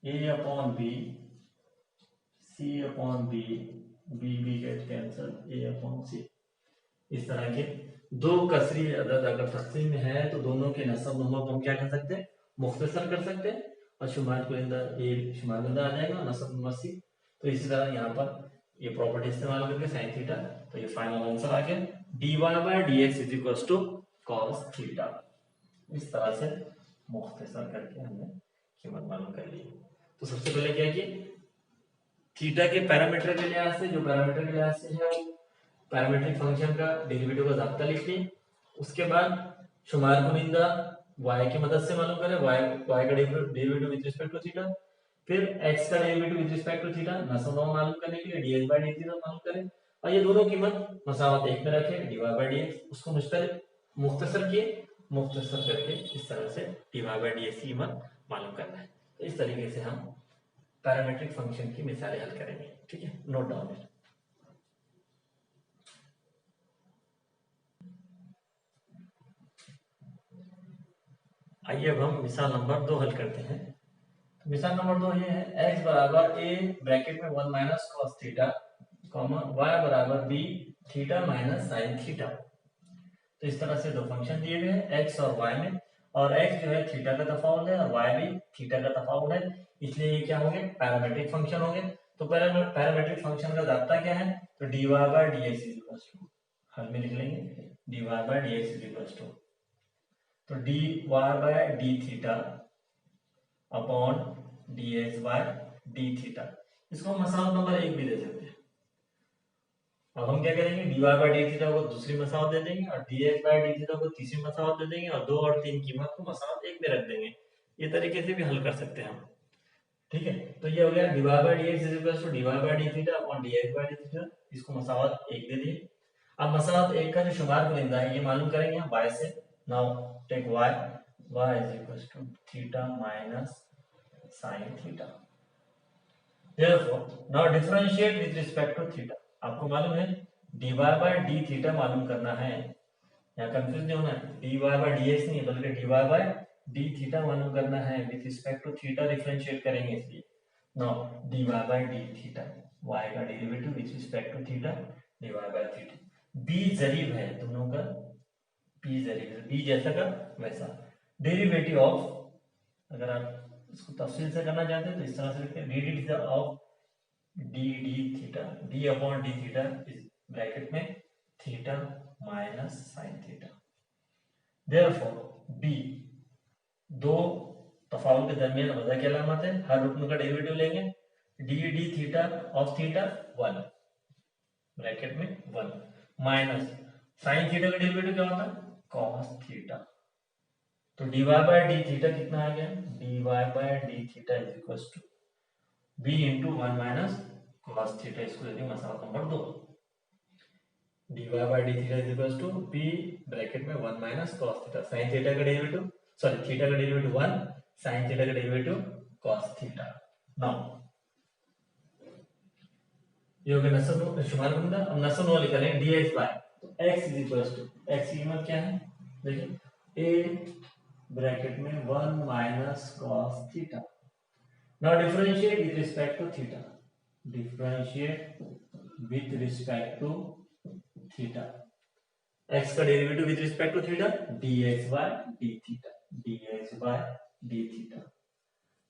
[SPEAKER 1] a upon b c upon b b b get cancel a upon c। इस तरह के दो कसरी अदद अगर तकसीम में है तो दोनों के नस्ब नुमा को हम क्या कर सकते हैं, मुख्तसर कर सकते हैं, और शुमार कुरिंदा ए शुमार कुरिंदा आ जाएगा नस्ब नुमा सी। तो इसी तरह यहाँ पर ये प्रॉपर्टी इस्तेमाल करके साइन थीटा, तो ये फाइनल आंसर आ गया dy by dx is equals to cos theta. इस तरह से मुख्तसर करके हमने कीमत मालूम कर ली। तो सबसे पहले क्या किए, थीटा के पैरामीटर के लिहाज से, जो पैरामीटर के लिहाज से है, पैरामीट्रिक फंक्शन का डेरिवेटिव का जाब्ता लिख लिए। उसके बाद शुमार कुनिंदा y की मदद से मालूम करें, y का derivative with respect to theta, फिर x का derivative with respect to theta नसब मालूम करने के लिए ds बाय dt मालूम करें, और ये दोनों कीमत मसावत एक में रखे, dy बाय dx, उसको मुख्तसर किए, मुख्तसर करके इस तरह से dy बाय dx की कीमत मालूम करना है। तो इस तरीके से हम पैरामीट्रिक फंक्शन की मिसालें हल करेंगे। ठीक है, नोट डाउन इट। आइए अब हम मिसाल नंबर 2 हल करते हैं। तो मिसाल नंबर 2 ये है, x बराबर a ब्रैकेट में 1 माइनस cos थीटा, y बराबर b theta minus sin theta. तो इस तरह से दो फंक्शन दिए गए हैं x और y में, और x जो है थीटा का तफावुल है और y भी थीटा का तफावुल है, इसलिए ये क्या होंगे, पैरामीट्रिक फंक्शन होंगे। तो पैरामीट्रिक फंक्शन का जाब्ता क्या है, तो dy by dx is equal to, हल में लिख लेंगे dy by dx is equal to, तो dy by d theta upon dx by d theta. इसको हम मसावत नंबर 1 भी दे सकते हैं। अब हम क्या करेंगे, dy बाय d थीटा को दूसरी मसावत दे देंगे और dx बाय d थीटा को तीसरी मसावत दे देंगे, और 2 और 3 कीमत को मसावत 1 में रख देंगे। ये तरीके से भी हल कर सकते हैं हम। ठीक है, तो ये हो गया dy by dx is equal to dy by d theta upon dx by d theta, इसको मसावत 1 दे दिए। अब मसावत 1 का जो शुमार कुनिंदा है ये मालूम करेंगे हम y से। Now take y is equal to theta minus sin theta. Therefore, now differentiate with respect to theta। आपको मालूम है dy by d थीटा मालूम करना है, यहाँ कंफ्यूज नहीं होना है, dy by dx नहीं बल्कि dy by d थीटा मालूम करना है with respect to theta, differentiate करेंगे इसलिए। Now dy by d theta, y का derivative with respect to theta dy by theta, b जरीब है दोनों का, p जरीब है, b जैसा का वैसा, डेरिवेटिव ऑफ, अगर आप इसको तफसील से करना चाहते हैं तो इस तरह से लिखते हैं d d of d d theta, d upon d theta इस ब्रैकेट में theta minus sine theta. Therefore b, दो तफावुल के दरमियान वजह की अलामत है, हर रुकन का डेरिवेटिव लेंगे, d d theta of theta 1 bracket में 1 माइनस साइन थीटा का डेरिवेटिव क्या होता है, कॉस थीटा। तो dy बाय डी थीटा कितना आ गया, dy by d theta is equal to b into 1 minus cos theta, इसको दे देंगे मसाला number 2। dy by d theta is equal to b bracket में 1 minus cos theta, sin theta का derivative, sorry theta का डेरिवेटिव 1, sin थीटा का derivative cos theta. Now ये हो गया नसब शुमार कुनिंदा। अब नसब वाले करें dx बाय, तो x is equal to, x की कीमत क्या है, देखिए a ब्रैकेट में 1 minus cos theta. Now differentiate with respect to theta, differentiate with respect to theta, x का derivative with respect to theta dx by d theta, dx by d theta.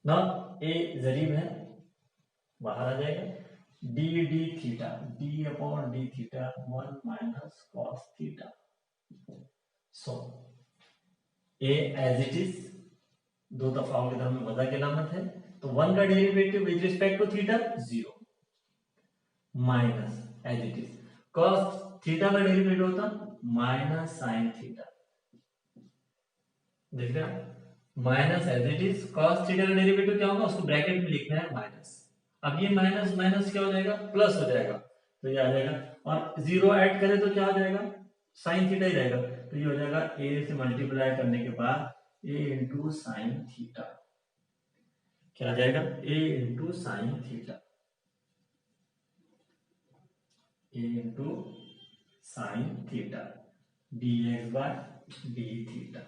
[SPEAKER 1] Now a जरीब है बाहर आ जाएगा, d d theta, d upon d theta 1 minus cos theta. So a as it is, दो तफावुल के दरमियान वजह की अलामत है, तो 1 का derivative with respect to theta 0 minus as it is cos theta का डेरिवेटिव होता माइनस sin थीटा, देख रहे हैं minus as it is cos theta का डेरिवेटिव क्या होगा, उसको ब्रैकेट में लिखना है माइनस। अब ये माइनस माइनस क्या हो जाएगा, प्लस हो जाएगा, तो ये आ जाएगा, और 0 ऐड करें तो क्या हो जाएगा, sin थीटा ही रहेगा, तो ये हो जाएगा a से मल्टीप्लाई करने के बाद a इंटू साइन थीटा, क्या आ जाएगा a into sine theta, a into sine theta dx by d theta.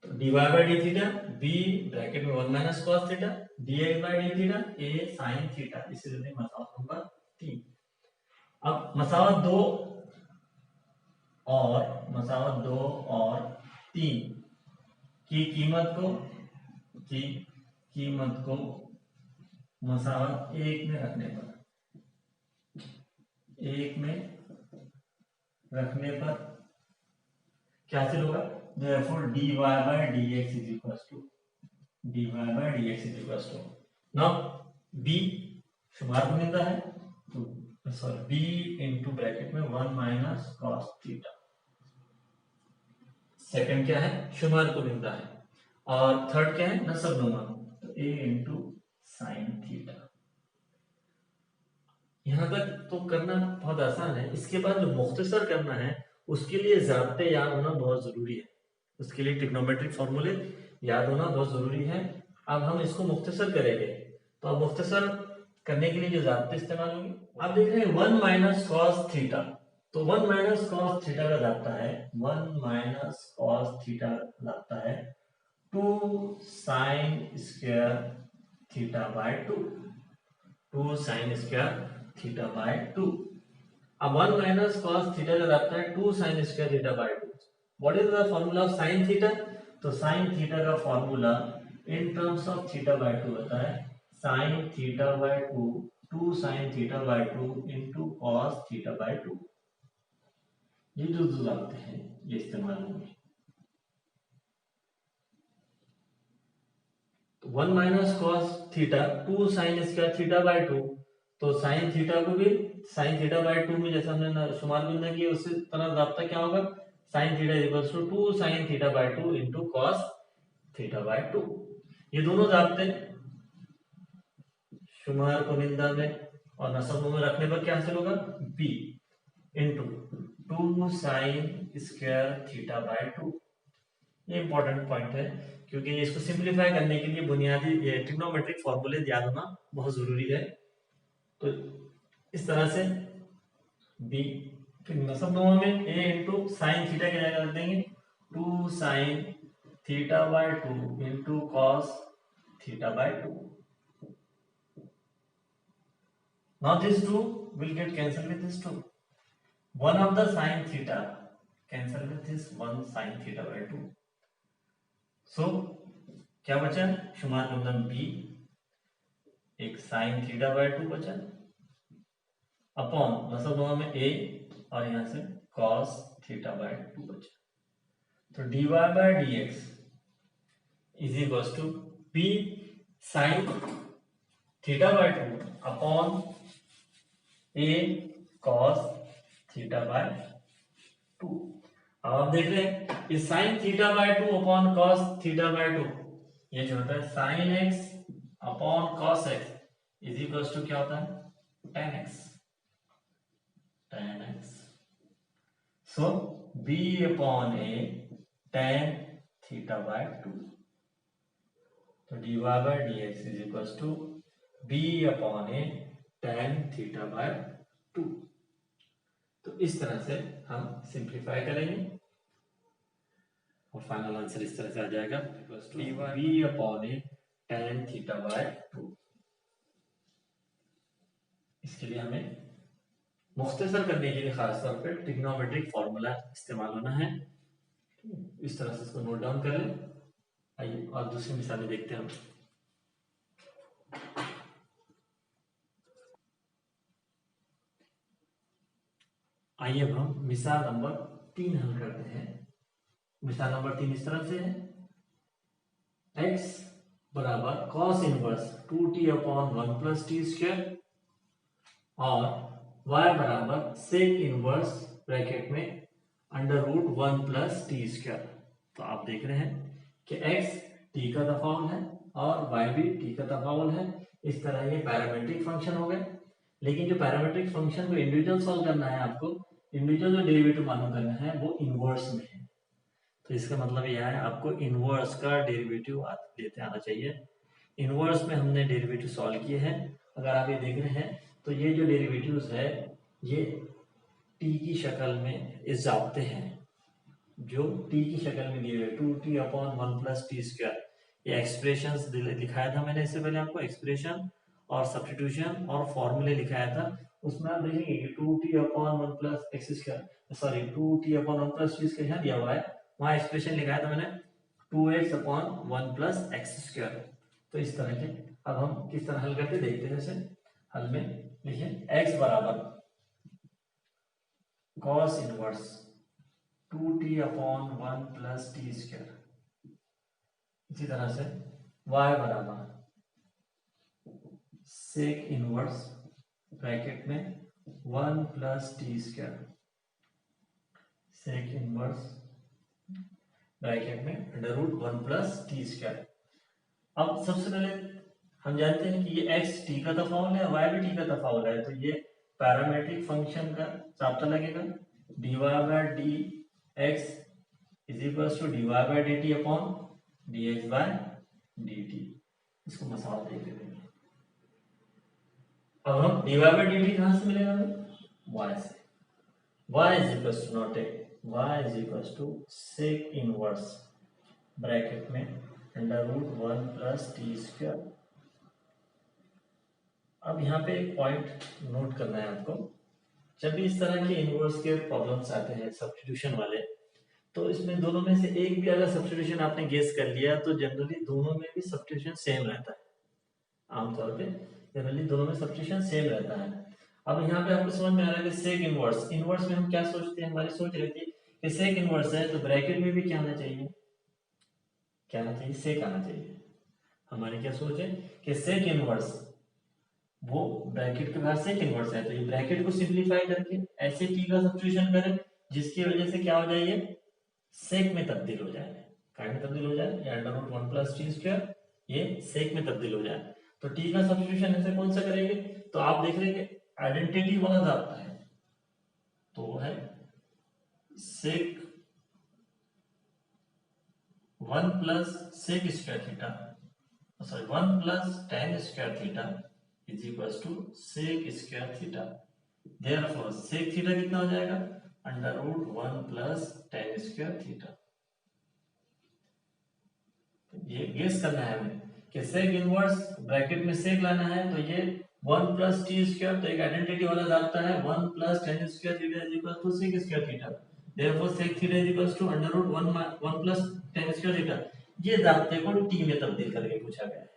[SPEAKER 1] तो dy by d theta b bracket में 1 minus cos theta, dx by d theta a sine theta, इसे देते हैं मसावत number 3। अब मसावत 2 और 3 की कीमत को मसावत 1 में रखने पर क्या हासिल होगा, therefore dy by dx is equals to now b शुमार कुनिंदा है तो सॉरी बी इंटू ब्रैकेट में 1 माइनस कॉस थीटा। सेकंड क्या है, शुमार कुनिंदा है। और थर्ड क्या है, नसब नुमा, तो ए इंटू साइन थीटा। यहां तक तो करना बहुत आसान है। इसके बाद जो मुख्तसर करना है उसके लिए ज़ाब्ते याद होना बहुत जरूरी है। उसके लिए ट्रिग्नोमेट्रिक फॉर्मूले याद होना बहुत जरूरी है। अब हम इसको मुख्तसर करेंगे, तो अब मुख्तसर करने के लिए जो ज़ाब्ते इस्तेमाल होंगे, आप देख रहे हैं 1 माइनस कॉस थीटा। तो 1 माइनस कॉस थीटा का ज़ाब्ता है 1 माइनस कॉस थीटा ज़ाब्ता है 2 sine square theta by 2, 2 sine square theta by 2। अब 1 माइनस कॉस थीटा का आता है 2 sine square theta by 2। What is the formula of sine theta? तो sign theta का formula in terms of theta by 2 होता है sign theta by 2, 2 sine theta by 2 into cos theta by 2। ये जो दो आते हैं ये इस्तेमाल होंगे। तो 1 minus cos theta 2 sine square theta by 2, तो साइन थीटा को भी साइन थीटा बाय 2 में जैसा हमने शुमार करना किया उससे तरह जाब्ता क्या होगा, sine theta equals to 2 sine theta by 2 into cos theta by 2। ये दोनों जाब्ते शुमार कुनिंदा में और नसब में रखने पर क्या हासिल होगा, b into 2 sine square theta by 2। ये इंपॉर्टेंट पॉइंट है क्योंकि इसको सिंप्लीफाई करने के लिए बुनियादी ट्रिग्नोमेट्रिक फॉर्मूले याद होना बहुत जरूरी है। तो इस तरह से बी, फिर नसब नोमा में ए इंटू साइन थीटा की जगह रख देंगे 2 sine theta by 2 into cos theta by 2। Now these two will get cancelled with this 2. One of the sin theta cancel with this 1 sin theta by 2. So क्या बचा, शुमार Kundan B एक sign theta by 2 बचा upon मतलब दोनों में ए और यहां से cos थीटा बाय 2 बचा। तो dy by dx is equals to b sine theta by 2 upon a cos theta by 2। अब आप देख रहे हैं कि sine theta by 2 upon cos theta by 2, ये जो होता है sine x upon cos x is equal to क्या होता है tan x, tan x. So b upon a tan theta by 2। तो d y by d x is equal to b upon a tan theta by 2। तो इस तरह से हम simplify करेंगे और फाइनल आंसर इस तरह से आ जाएगा b upon a tan theta by 2। इसके लिए हमें मुख्तसर करने के लिए खासतौर पर ट्रिग्नोमेट्रिक फॉर्मूला इस्तेमाल होना है। इस तरह से इसको नोट डाउन कर लें। आइए और दूसरी मिसालें देखते हैं हम। आइए अब हम मिसाल नंबर 3 हल करते हैं। मिसाल नंबर 3 इस तरह से है x बराबर cos inverse 2t upon 1 plus t square और y बराबर सेक इनवर्स ब्रैकेट में under root 1 plus t square. तो आप देख रहे हैं कि x t का तफाउल है और y भी t का तफाउल है। इस तरह ये पैरामेट्रिक फंक्शन हो गए। लेकिन जो पैरामेट्रिक फंक्शन को इंडिविजुअल सॉल्व करना है, आपको इंडिविजुअल जो डेरिवेटिव मालूम करना है वो इनवर्स में है। तो इसका मतलब यह है आपको इनवर्स का डेरिवेटिव लेते आना चाहिए। इनवर्स में हमने डेरिवेटिव सॉल्व किए हैं। अगर आप ये देख रहे हैं तो ये जो डेरिवेटिव्स है ये t की शक्ल में इजाफते हैं, जो t की शक्ल में दिए हुए 2t upon 1 plus t square. ये एक्सप्रेशंस दिखाया था मैंने इससे पहले आपको, एक्सप्रेशन और सब्स्टिट्यूशन और फॉर्मूले लिखाया था। उसमें आप देखेंगे कि 2t upon 1 plus x square, sorry 2t upon 1 plus t square दिया हुआ है, वहां एक्सप्रेशन लिखाया था मैंने 2x upon 1 plus x square. तो इस तरह के अब हम किस तरह हल करते देखते हैं। जैसे हल में लिखिए x बराबर cos inverse 2t upon 1 plus t square. इसी तरह से y बराबर सेक इनवर्स ब्रैकेट में 1 plus t square, sec inverse bracket में under root 1 plus t square. अब सबसे पहले हम जानते हैं कि ये x t का तफावत है, y भी t का तफावत है, तो ये पैरामेट्रिक फंक्शन का जाब्ता लगेगा। dy by d x is equal to dy by d t upon d x by d t. इसको मसाल देख लेते हैं। अब हम dy बाय डी टी कहां से मिलेगा हमें? y से। y is equal to not a y is equal to sec inverse bracket में under root 1 plus t square. अब यहाँ पे एक पॉइंट नोट करना है आपको, जब भी इस तरह के इनवर्स के प्रॉब्लम्स आते हैं सब्स्टिट्यूशन वाले, तो इसमें दोनों में से एक भी अगर सब्स्टिट्यूशन आपने गेस कर लिया तो जनरली दोनों में भी सब्स्टिट्यूशन सेम रहता है। आमतौर पे जनरली दोनों में सब्स्टिट्यूशन सेम रहता है। अब यहाँ पे आपको समझ में आ रहा है कि सेक इनवर्स, इनवर्स में हम क्या सोचते हैं, हमारी सोच रहती है कि सेक इनवर्स है तो ब्रैकेट में भी क्या आना चाहिए, क्या आना चाहिए, सेक आना चाहिए। हमारी क्या सोच है कि सेक इनवर्स वो ब्रैकेट के बाहर सेक इनवर्स है, तो ये ब्रैकेट को सिंपलीफाई करके ऐसे टी का सब्स्टिट्यूशन करें जिसकी वजह से क्या हो जाए, ये सेक में तब्दील हो जाए, काय में तब्दील हो जाए, या under root 1 plus t square ये सेक में तब्दील हो जाए। तो टी का सब्स्टिट्यूशन ऐसे कौन सा करेंगे, तो आप देख रहे हैं कि आइडेंटिटी वाला जाता है, तो है sec 1 plus sec square theta, sorry 1 plus tan square theta is equal to sec square theta. Therefore sec theta कितना हो जाएगा, under root 1 plus tan square theta. ये गेस करना है हमें कि सेक इनवर्स ब्रैकेट में सेक लाना है, तो ये 1 प्लस टी स्क्वायर, तो एक आइडेंटिटी वाला जाता है 1 plus tan square theta is equal to sec square theta. Therefore sec theta is equal to under root 1 plus tan square theta. ये जाते को टी में तब्दील करके पूछा गया है,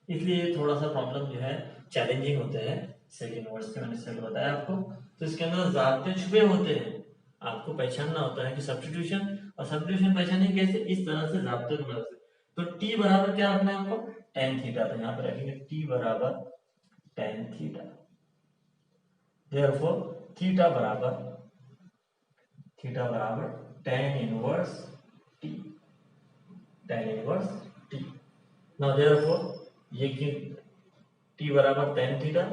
[SPEAKER 1] इसलिए थोड़ा सा प्रॉब्लम जो है चैलेंजिंग होते हैं सेक इनवर्स के। मैंने इससे बताया आपको, तो इसके अंदर जाते छुपे होते हैं, आपको पहचानना होता है कि सब्स्टिट्यूशन, और सब्स्टिट्यूशन पहचाने कैसे, इस तरह से जाब्ते की मदद से। तो t बराबर क्या रखना है हमको, tan थीटा, तो यहाँ पर रखेंगे t बराबर tan थीटा। देयरफॉर थीटा बराबर tan inverse t, tan inverse t। Now therefore ये t बराबर tan थीटा,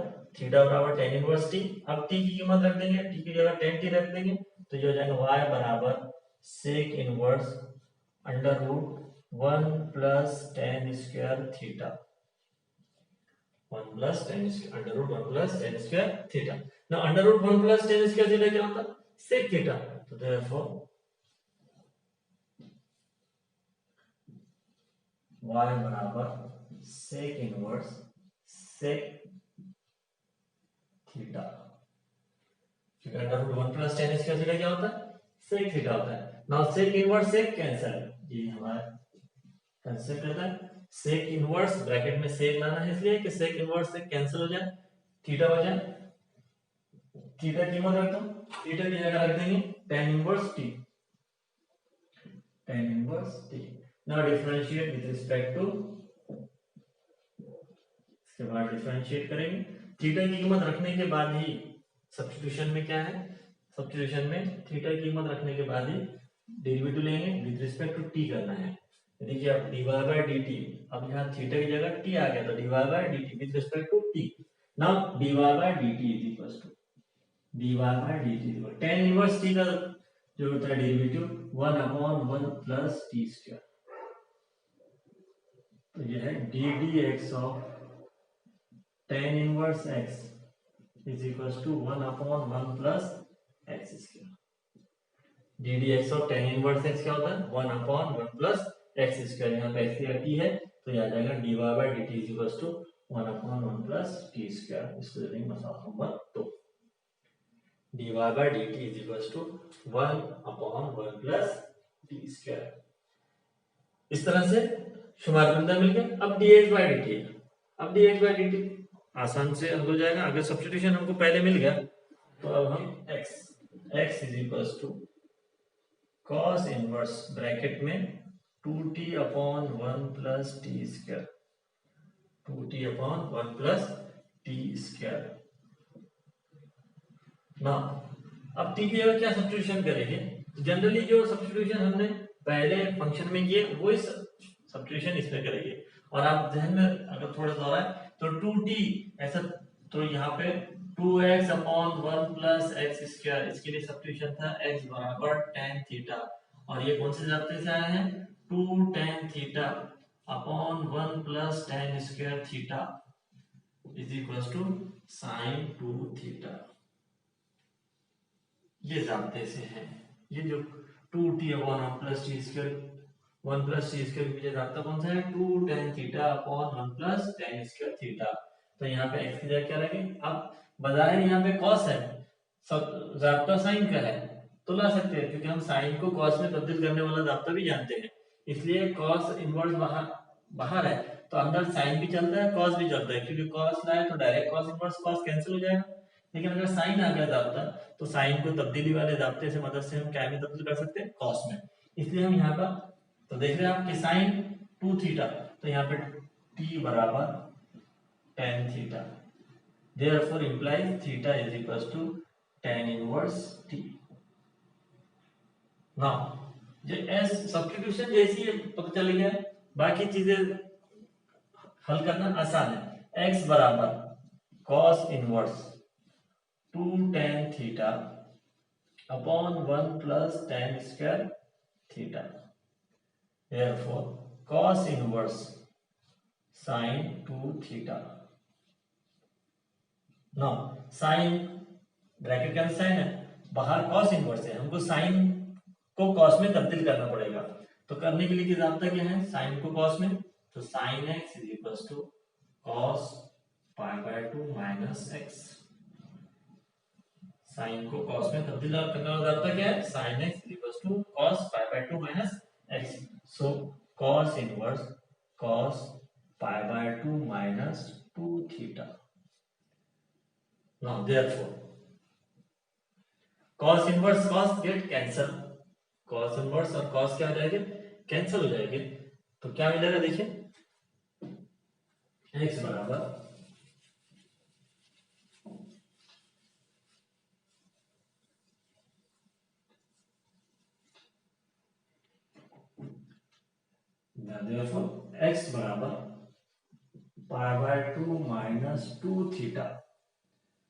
[SPEAKER 1] थीटा बराबर tan इनवर्स t। अब t की कीमत रख देंगे, t की जगह tan t रख देंगे, तो ये हो जाएगा y बराबर sec inverse under root 1 plus tan square theta, 1 plus tan square under root 1 plus tan square theta. Now under root 1 plus tan square theta क्या होता है, सेक थीटा। तो देयरफॉर y बराबर सेक इनवर्स सेक थीटा, क्योंकि under root 1 plus tan square theta क्या होता है, sec theta होता है। Now sec inverse sec cancel, ये हमारा कंसेप्ट रहता है। सेक इनवर्स ब्रैकेट में सेक लाना है, इसलिए कि सेक इनवर्स से कैंसिल हो जाए, थीटा बचा, थीटा की कीमत रख दो, थीटा की जगह रख देंगे tan inverse t, tan inverse t। Now differentiate with respect to, इसके बाद डिफरेंशिएट करेंगे, थीटा की कीमत रखने के बाद ही सब्स्टिट्यूशन में क्या है, सब्स्टिट्यूशन में थीटा की कीमत रखने के बाद ही डेरिवेटिव लेंगे, विद रिस्पेक्ट टू t करना है। देखिए अब dy बाय dt, अब यहाँ थीटा की जगह t आ गया, तो dy by dt with respect to t। Now dy by dt is equal to dy by dt equal tan inverse t का जो होता है derivative 1 upon 1 plus t square, तो ये है ddx of tan inverse x is equal to 1 upon 1 plus x square. ddx of tan inverse x क्या होता है, 1 अपॉन 1 प्लस x स्क्वायर, यहाँ पे x की t है तो ये आ जाएगा dy by dt is equal to 1 upon 1 plus t square. इसको दे देंगे मसाला number 2, dy by dt is equal to 1 upon 1 plus t square. इस तरह से शुमार बिंदा मिल गया। अब dx बाय dt है, अब dx बाय dt आसान से हल हो जाएगा, अगर सब्स्टिट्यूशन हमको पहले मिल गया तो अब हम x is equal to cos inverse bracket में 2t upon 1 plus t square, 2t upon 1 plus t square. ना अब टी की जगह क्या सब्स्टिट्यूशन करेंगे? तो जनरली जो सब्स्टिट्यूशन हमने पहले फंक्शन में किए वही सब्स्टिट्यूशन इसमें करेंगे। और आप ध्यान में अगर थोड़ा दोहराए तो 2t ऐसा, तो यहाँ पे 2x upon 1 plus x square, इसके लिए सब्स्टिट्यूशन था x बराबर tan थीटा। और ये कौन से जाते से आए हैं? 2 tan थीटा upon 1 plus tan square theta is equal to sine 2 theta. ये जानते से हैं। ये जो 2t upon 1 plus t square, 1 plus t square मुझे जानता कौन सा है? 2 tan थीटा upon 1 plus tan square theta. तो यहाँ पे x की जगह क्या रखें? अब बजाय यहाँ पे cos है, सब जाब्ता साइन का है तो ला सकते हैं, क्योंकि हम साइन को cos में तब्दील करने वाला जाब्ता भी जानते हैं। इसलिए cos इनवर्स बाहर बाहर है तो अंदर साइन भी चलता है cos भी चलता है, क्योंकि cos लाए तो direct cos inverse cos cancel हो जाएगा। लेकिन अगर साइन आ गया जाब्ता तो साइन को तब्दीली वाले जाब्ते से मदद से हम क्या में तब्दील कर सकते हैं? cos में। इसलिए हम यहाँ पर तो देख रहे हैं आप कि साइन 2 थीटा, तो यहाँ पे t बराबर tan theta, therefore implies theta is equals to tan inverse t। Now ये एस सब्स्टिट्यूशन जैसी है पता चल गया है, बाकी चीजें हल करना आसान है। x बराबर cos इनवर्स 2 tan थीटा upon 1 plus tan square theta, therefore cos inverse sin 2 theta. Now sine bracket का साइन है, बाहर cos इनवर्स है, हमको साइन को cos में तब्दील करना पड़ेगा। तो करने के लिए जानता क्या है? साइन को cos में, तो sin x is equal to cos pi by 2 minus x। Sine को cos में तब्दील करना जानता क्या है? sin x is equal to cos pi by 2 minus x। So cos inverse cos pi by 2 minus 2 theta. Now therefore cos inverse cos get cancel, cos inverse और cos क्या हो जाएंगे? कैंसिल हो जाएंगे। तो क्या मिलेगा? देखिए x बराबर therefore x बराबर पाई by 2 minus 2 theta,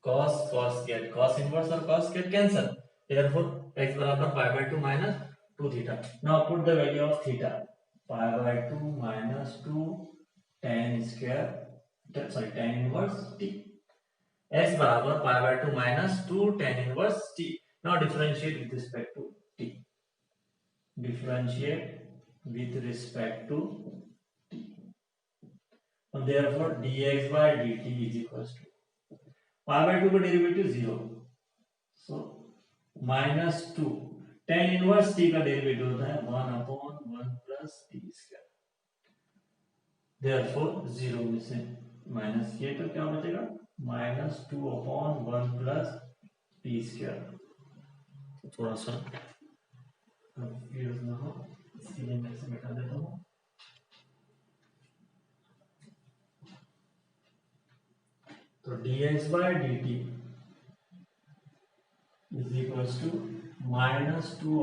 [SPEAKER 1] cos cos get cos inverse और cos get cancel, therefore x बराबर पाई by 2 minus 2 theta. now put the value of theta, pi by 2 minus 2 tan square, sorry tan inverse t, x बराबर पाई by 2 minus 2 tan inverse t। now differentiate with respect to t, differentiate with respect to t, and therefore dx by dt is equals to pi by 2 का derivative 0, so minus 2 tan inverse t का derivative होता है 1 upon 1 plus t square, therefore 0 में से minus किए तो क्या बचेगा? Minus 2 upon 1 plus t square. थोड़ा सा कंफ्यूज ना हो इसलिए मैं इसे मिटा देता हूँ। तो dx by dt is equals to minus 2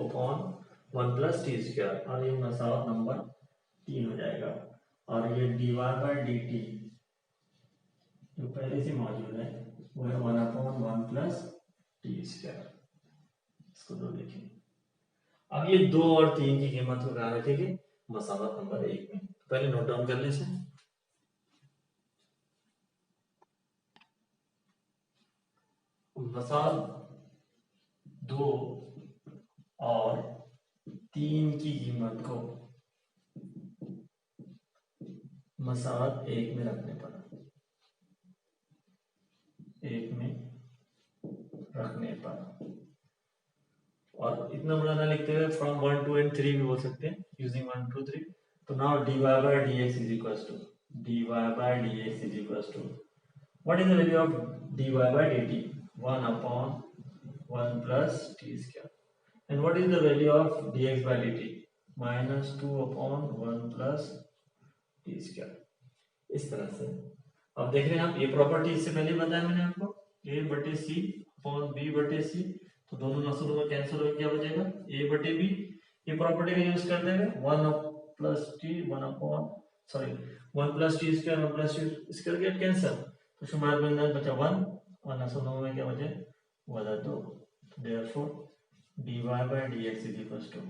[SPEAKER 1] upon 1 plus t square, और ये मसावत नंबर 3 हो जाएगा। और ये dy by dt जो पहले से मौजूद है वो है 1 अपॉन 1 प्लस टी स्क्वायर। इसको दो देखिए। अब ये 2 और 3 की कीमत को कहाँ रखेंगे? मसावत नंबर 1 में। पहले नोट डाउन कर लेते हैं। मसावत 2 और 3 की कीमत को मसावत 1 में रखने पर, 1 में रखने पर, और इतना बड़ा ना लिखते हुए फ्रॉम 1 2 एंड 3 भी बोल सकते हैं यूजिंग 1 2 3। तो now dy by dx is equals to dy by dx is equals to what is the value of dy by dt? 1 upon 1 plus t square. And what is the value of dx by dt? Minus 2 upon 1 plus t square. इस तरह से अब देख रहे हैं आप, ये property इससे पहले बताया मैंने आपको, a बटे c अपॉन b बटे c, तो दोनों नसलों में कैंसिल हो, क्या बचेगा a बटे b। ये प्रॉपर्टी का यूज कर देंगे 1 plus T 1 upon sorry 1 plus t square 1 plus t square get cancel, तो शुमार में अंदर बचा 1 और नसलों में क्या बचे बचा 2, therefore dy by dx is equal to,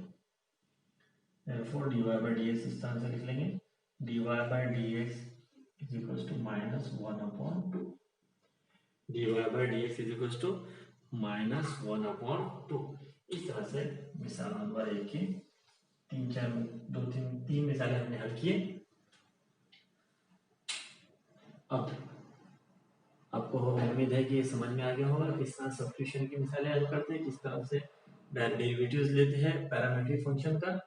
[SPEAKER 1] therefore dy by dx इस तरह से लिख लेंगे dy by dx is equals to minus 1 upon 2, dy by dx is equals to minus 1 upon 2। इस तरह से मिसाल नंबर 1 की तीन मिसालें हमने हल किए। अब आपको उम्मीद है कि ये समझ में आ गया होगा किस तरह सब्स्टिट्यूशन की मिसालें हल करते हैं, किस तरह से डेरिवेटिव्स लेते हैं पैरामीट्रिक फंक्शन का।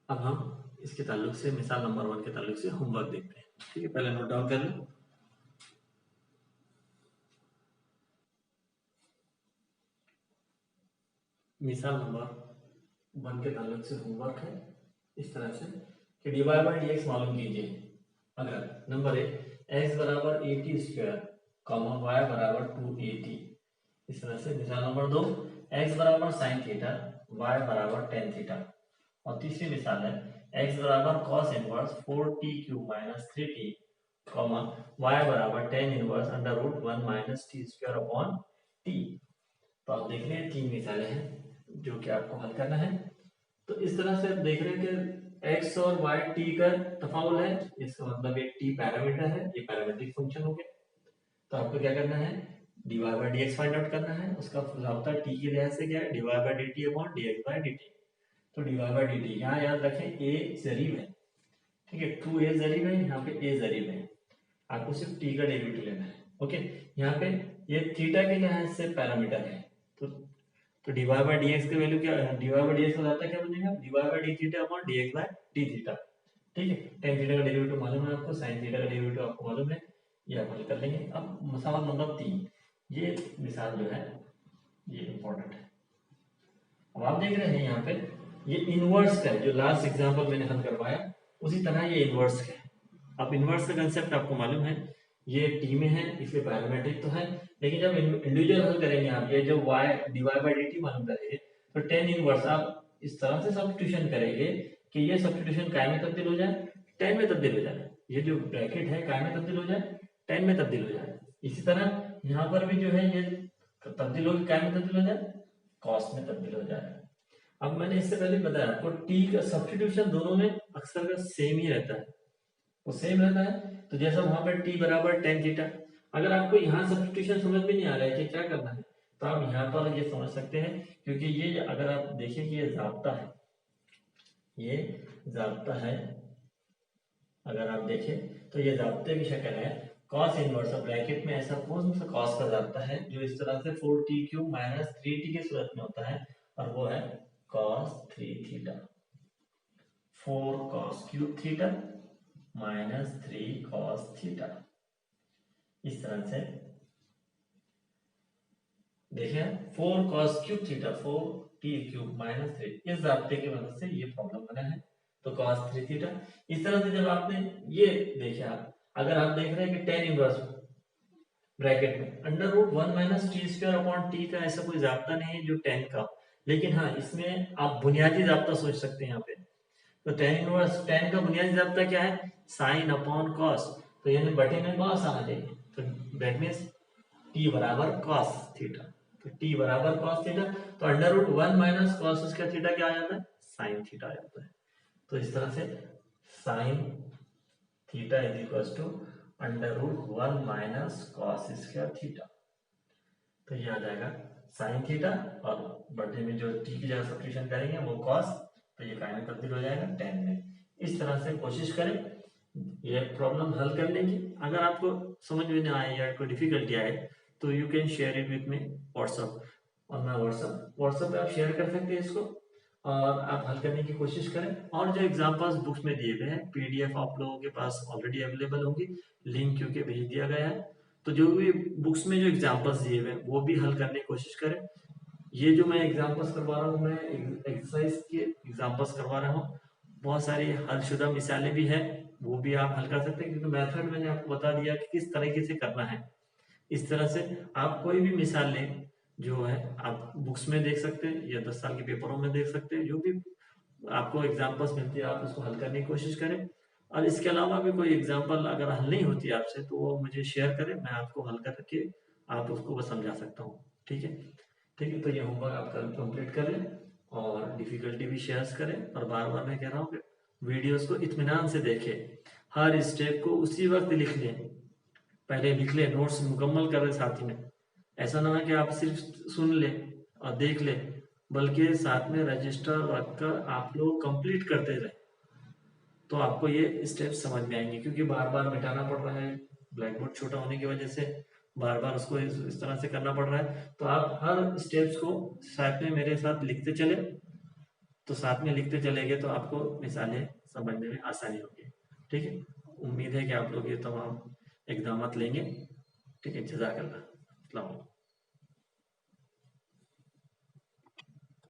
[SPEAKER 1] अब हम इसके ताल्लुक से मिसाल नंबर 1 के ताल्लुक से होमवर्क देखते हैं। ठीक है, पहले नोट डाउन कर लो। मिसाल नंबर 1 के ताल्लुक से होमवर्क है इस तरह से कि dy बाई dx मालूम कीजिए। अगर नंबर 1 x बराबर 80 स्क्वायर कॉमा y बराबर 280, इस तरह से। मिसाल नंबर 2 x बराबर sin थीटा y बराबर tan थीटा, और तीसरी मिसाल है x बराबर cos inverse 4t cube minus 3t comma y बराबर tan inverse under root 1 minus t square upon t। तो आप देख रहे हैं तीन मिसालें हैं जो कि आपको हल करना है। तो इस तरह से आप देख रहे हैं कि x और y t का तफावुल है, इसका मतलब एक t पैरामीटर है, ये पैरामीट्रिक फंक्शन हो गया। तो आपको क्या करना है dy by dx find out करना है, उसका राब्ता t के लिहाज से क्या है dy by dt upon dx by dt। तो dy by dt यहाँ याद रखें a जरीब है, ठीक है 2a जरीब है, यहाँ पे a जरीब है, आपको सिर्फ t का डेरिवेटिव लेना है। ओके, यहाँ पे ये थीटा के लिहाज से पैरामीटर है, तो dy by dx की वैल्यू क्या है, dy by dx का रास्ता क्या बनेगा dy by d theta upon dx by d theta. ठीक है, tan थीटा का डेरिवेटिव मालूम है आपको, sin थीटा का डेरिवेटिव आपको मालूम है, ये आप हल कर लेंगे। अब मिसाल नंबर 3, ये मिसाल जो है ये इंपॉर्टेंट है। अब आप देख रहे हैं यहाँ पे ये इनवर्स का है, जो लास्ट एग्जांपल मैंने हल करवाया उसी तरह ये इनवर्स का है। अब इनवर्स का कंसेप्ट आपको मालूम है, ये टी में है इसलिए पैरामीट्रिक तो है, लेकिन जब इंडिविजुअल हल करेंगे आप, ये जो y dy by dt मालूम करेंगे तो tan इनवर्स आप इस तरह से सब्स्टिट्यूशन करेंगे कि ये सब्स्टिट्यूशन काय में तब्दील हो जाए, tan में तब्दील हो जाए, ये जो ब्रैकेट है काय में तब्दील हो जाए, tan में तब्दील हो जाए। इसी तरह यहाँ पर भी जो है ये तब्दील होकर काय में तब्दील हो जाए, cos में तब्दील हो जाए। अब मैंने इससे पहले बताया आपको टी का सब्स्टिट्यूशन दोनों में अक्सर का सेम ही रहता है, वो सेम रहता है। तो जैसा वहां पर टी बराबर tan थीटा, अगर आपको यहाँ सब्स्टिट्यूशन समझ में नहीं आ रहा है कि क्या करना है, तो आप यहाँ पर ये समझ सकते हैं, क्योंकि ये अगर आप देखें कि ये जाब्ता है, ये जाब्ता है, अगर आप देखें तो ये जाब्ते की शक्ल है cos इनवर्स ऑफ ब्रैकेट में ऐसा कौन सा cos का जाब्ता है जो इस तरह से 4t क्यूब माइनस 3t की सूरत में होता है, और वो है cos 3 theta, 4 cos cube theta minus 3 cos theta. इस तरह से देखिए 4 cos cube theta 4t cube minus 3, इस जाब्ते की वजह से ये प्रॉब्लम बना है, तो cos 3 थीटा। इस तरह से जब आपने ये देखिए, आप अगर आप देख रहे हैं कि tan इनवर्स ब्रैकेट में under root 1 minus t square upon t का ऐसा कोई जाब्ता नहीं है जो tan का, लेकिन हाँ इसमें आप बुनियादी जाब्ता सोच सकते हैं यहाँ पे। तो tan इनवर्स tan का बुनियादी जाब्ता क्या है साइन अपॉन कॉस, तो यानी बटे में कॉस आना चाहिए, तो दैट मींस t बराबर cos थीटा, तो t बराबर cos थीटा, तो under root 1 minus cos square theta क्या आ जाता है sin थीटा आ जाता है। तो इस तरह से sin theta is equal to under root 1 minus cos square theta, तो ये आ जाएगा sin थीटा, और बटे में जो t की जगह सब्स्टिट्यूशन करेंगे वो cos, तो ये काय में तब्दील हो जाएगा tan में। इस तरह से कोशिश करें ये प्रॉब्लम हल करने की। अगर आपको समझ में नहीं आए या कोई डिफिकल्टी आए तो you can share it with me WhatsApp, और मैं व्हाट्सअप पे आप शेयर कर सकते हैं इसको, और आप हल करने की कोशिश करें। और जो एग्जांपल्स बुक्स में दिए गए हैं पीडीएफ आप लोगों के पास ऑलरेडी अवेलेबल होंगी, लिंक क्योंकि भेज दिया गया है, तो जो भी बुक्स में जो एग्जांपल्स दिए हुए हैं वो भी हल करने की कोशिश करें। ये जो मैं एग्जांपल्स करवा रहा हूँ, मैं एक्सरसाइज के एग्जांपल्स करवा रहा हूँ, बहुत सारी हलशुदा मिसालें भी हैं वो भी आप हल कर सकते हैं, क्योंकि मेथड मैंने आपको बता दिया कि किस तरीके से करना है। इस तरह से आप कोई भी मिसाल लें, जो है आप बुक्स में देख सकते हैं या 10 साल के पेपरों में देख सकते हैं, जो भी आपको एग्जांपल्स मिलती है आप उसको हल करने की कोशिश करें। और इसके अलावा भी कोई एग्जांपल अगर हल नहीं होती आपसे तो वो मुझे शेयर करें, मैं आपको हल करके आप उसको बस समझा सकता हूँ। ठीक है, ठीक है, तो ये होमवर्क आपका कंप्लीट कर लें और डिफिकल्टी भी शेयर करें। और बार बार मैं कह रहा हूँ कि वीडियोस को इत्मीनान से देखें, हर स्टेप को उसी वक्त लिख लें, पहले लिख ले, नोट्स मुकम्मल कर ले साथ ही में। ऐसा ना हो कि आप सिर्फ सुन ले और देख ले, बल्कि साथ में रजिस्टर रख कर आप लोग कंप्लीट करते रहे, तो आपको ये स्टेप समझ में आएंगे। क्योंकि बार बार मिटाना पड़ रहा है, ब्लैक बोर्ड छोटा होने की वजह से बार बार उसको इस तरह से करना पड़ रहा है, तो आप हर स्टेप्स को साथ में मेरे साथ लिखते चले, तो साथ में लिखते चलेंगे तो आपको मिसालें समझने में आसानी होगी। ठीक है, उम्मीद है कि आप लोग ये तमाम इकदाम लेंगे। ठीक है, जज़ाकल्लाह। अस्सलाम वालेकुम।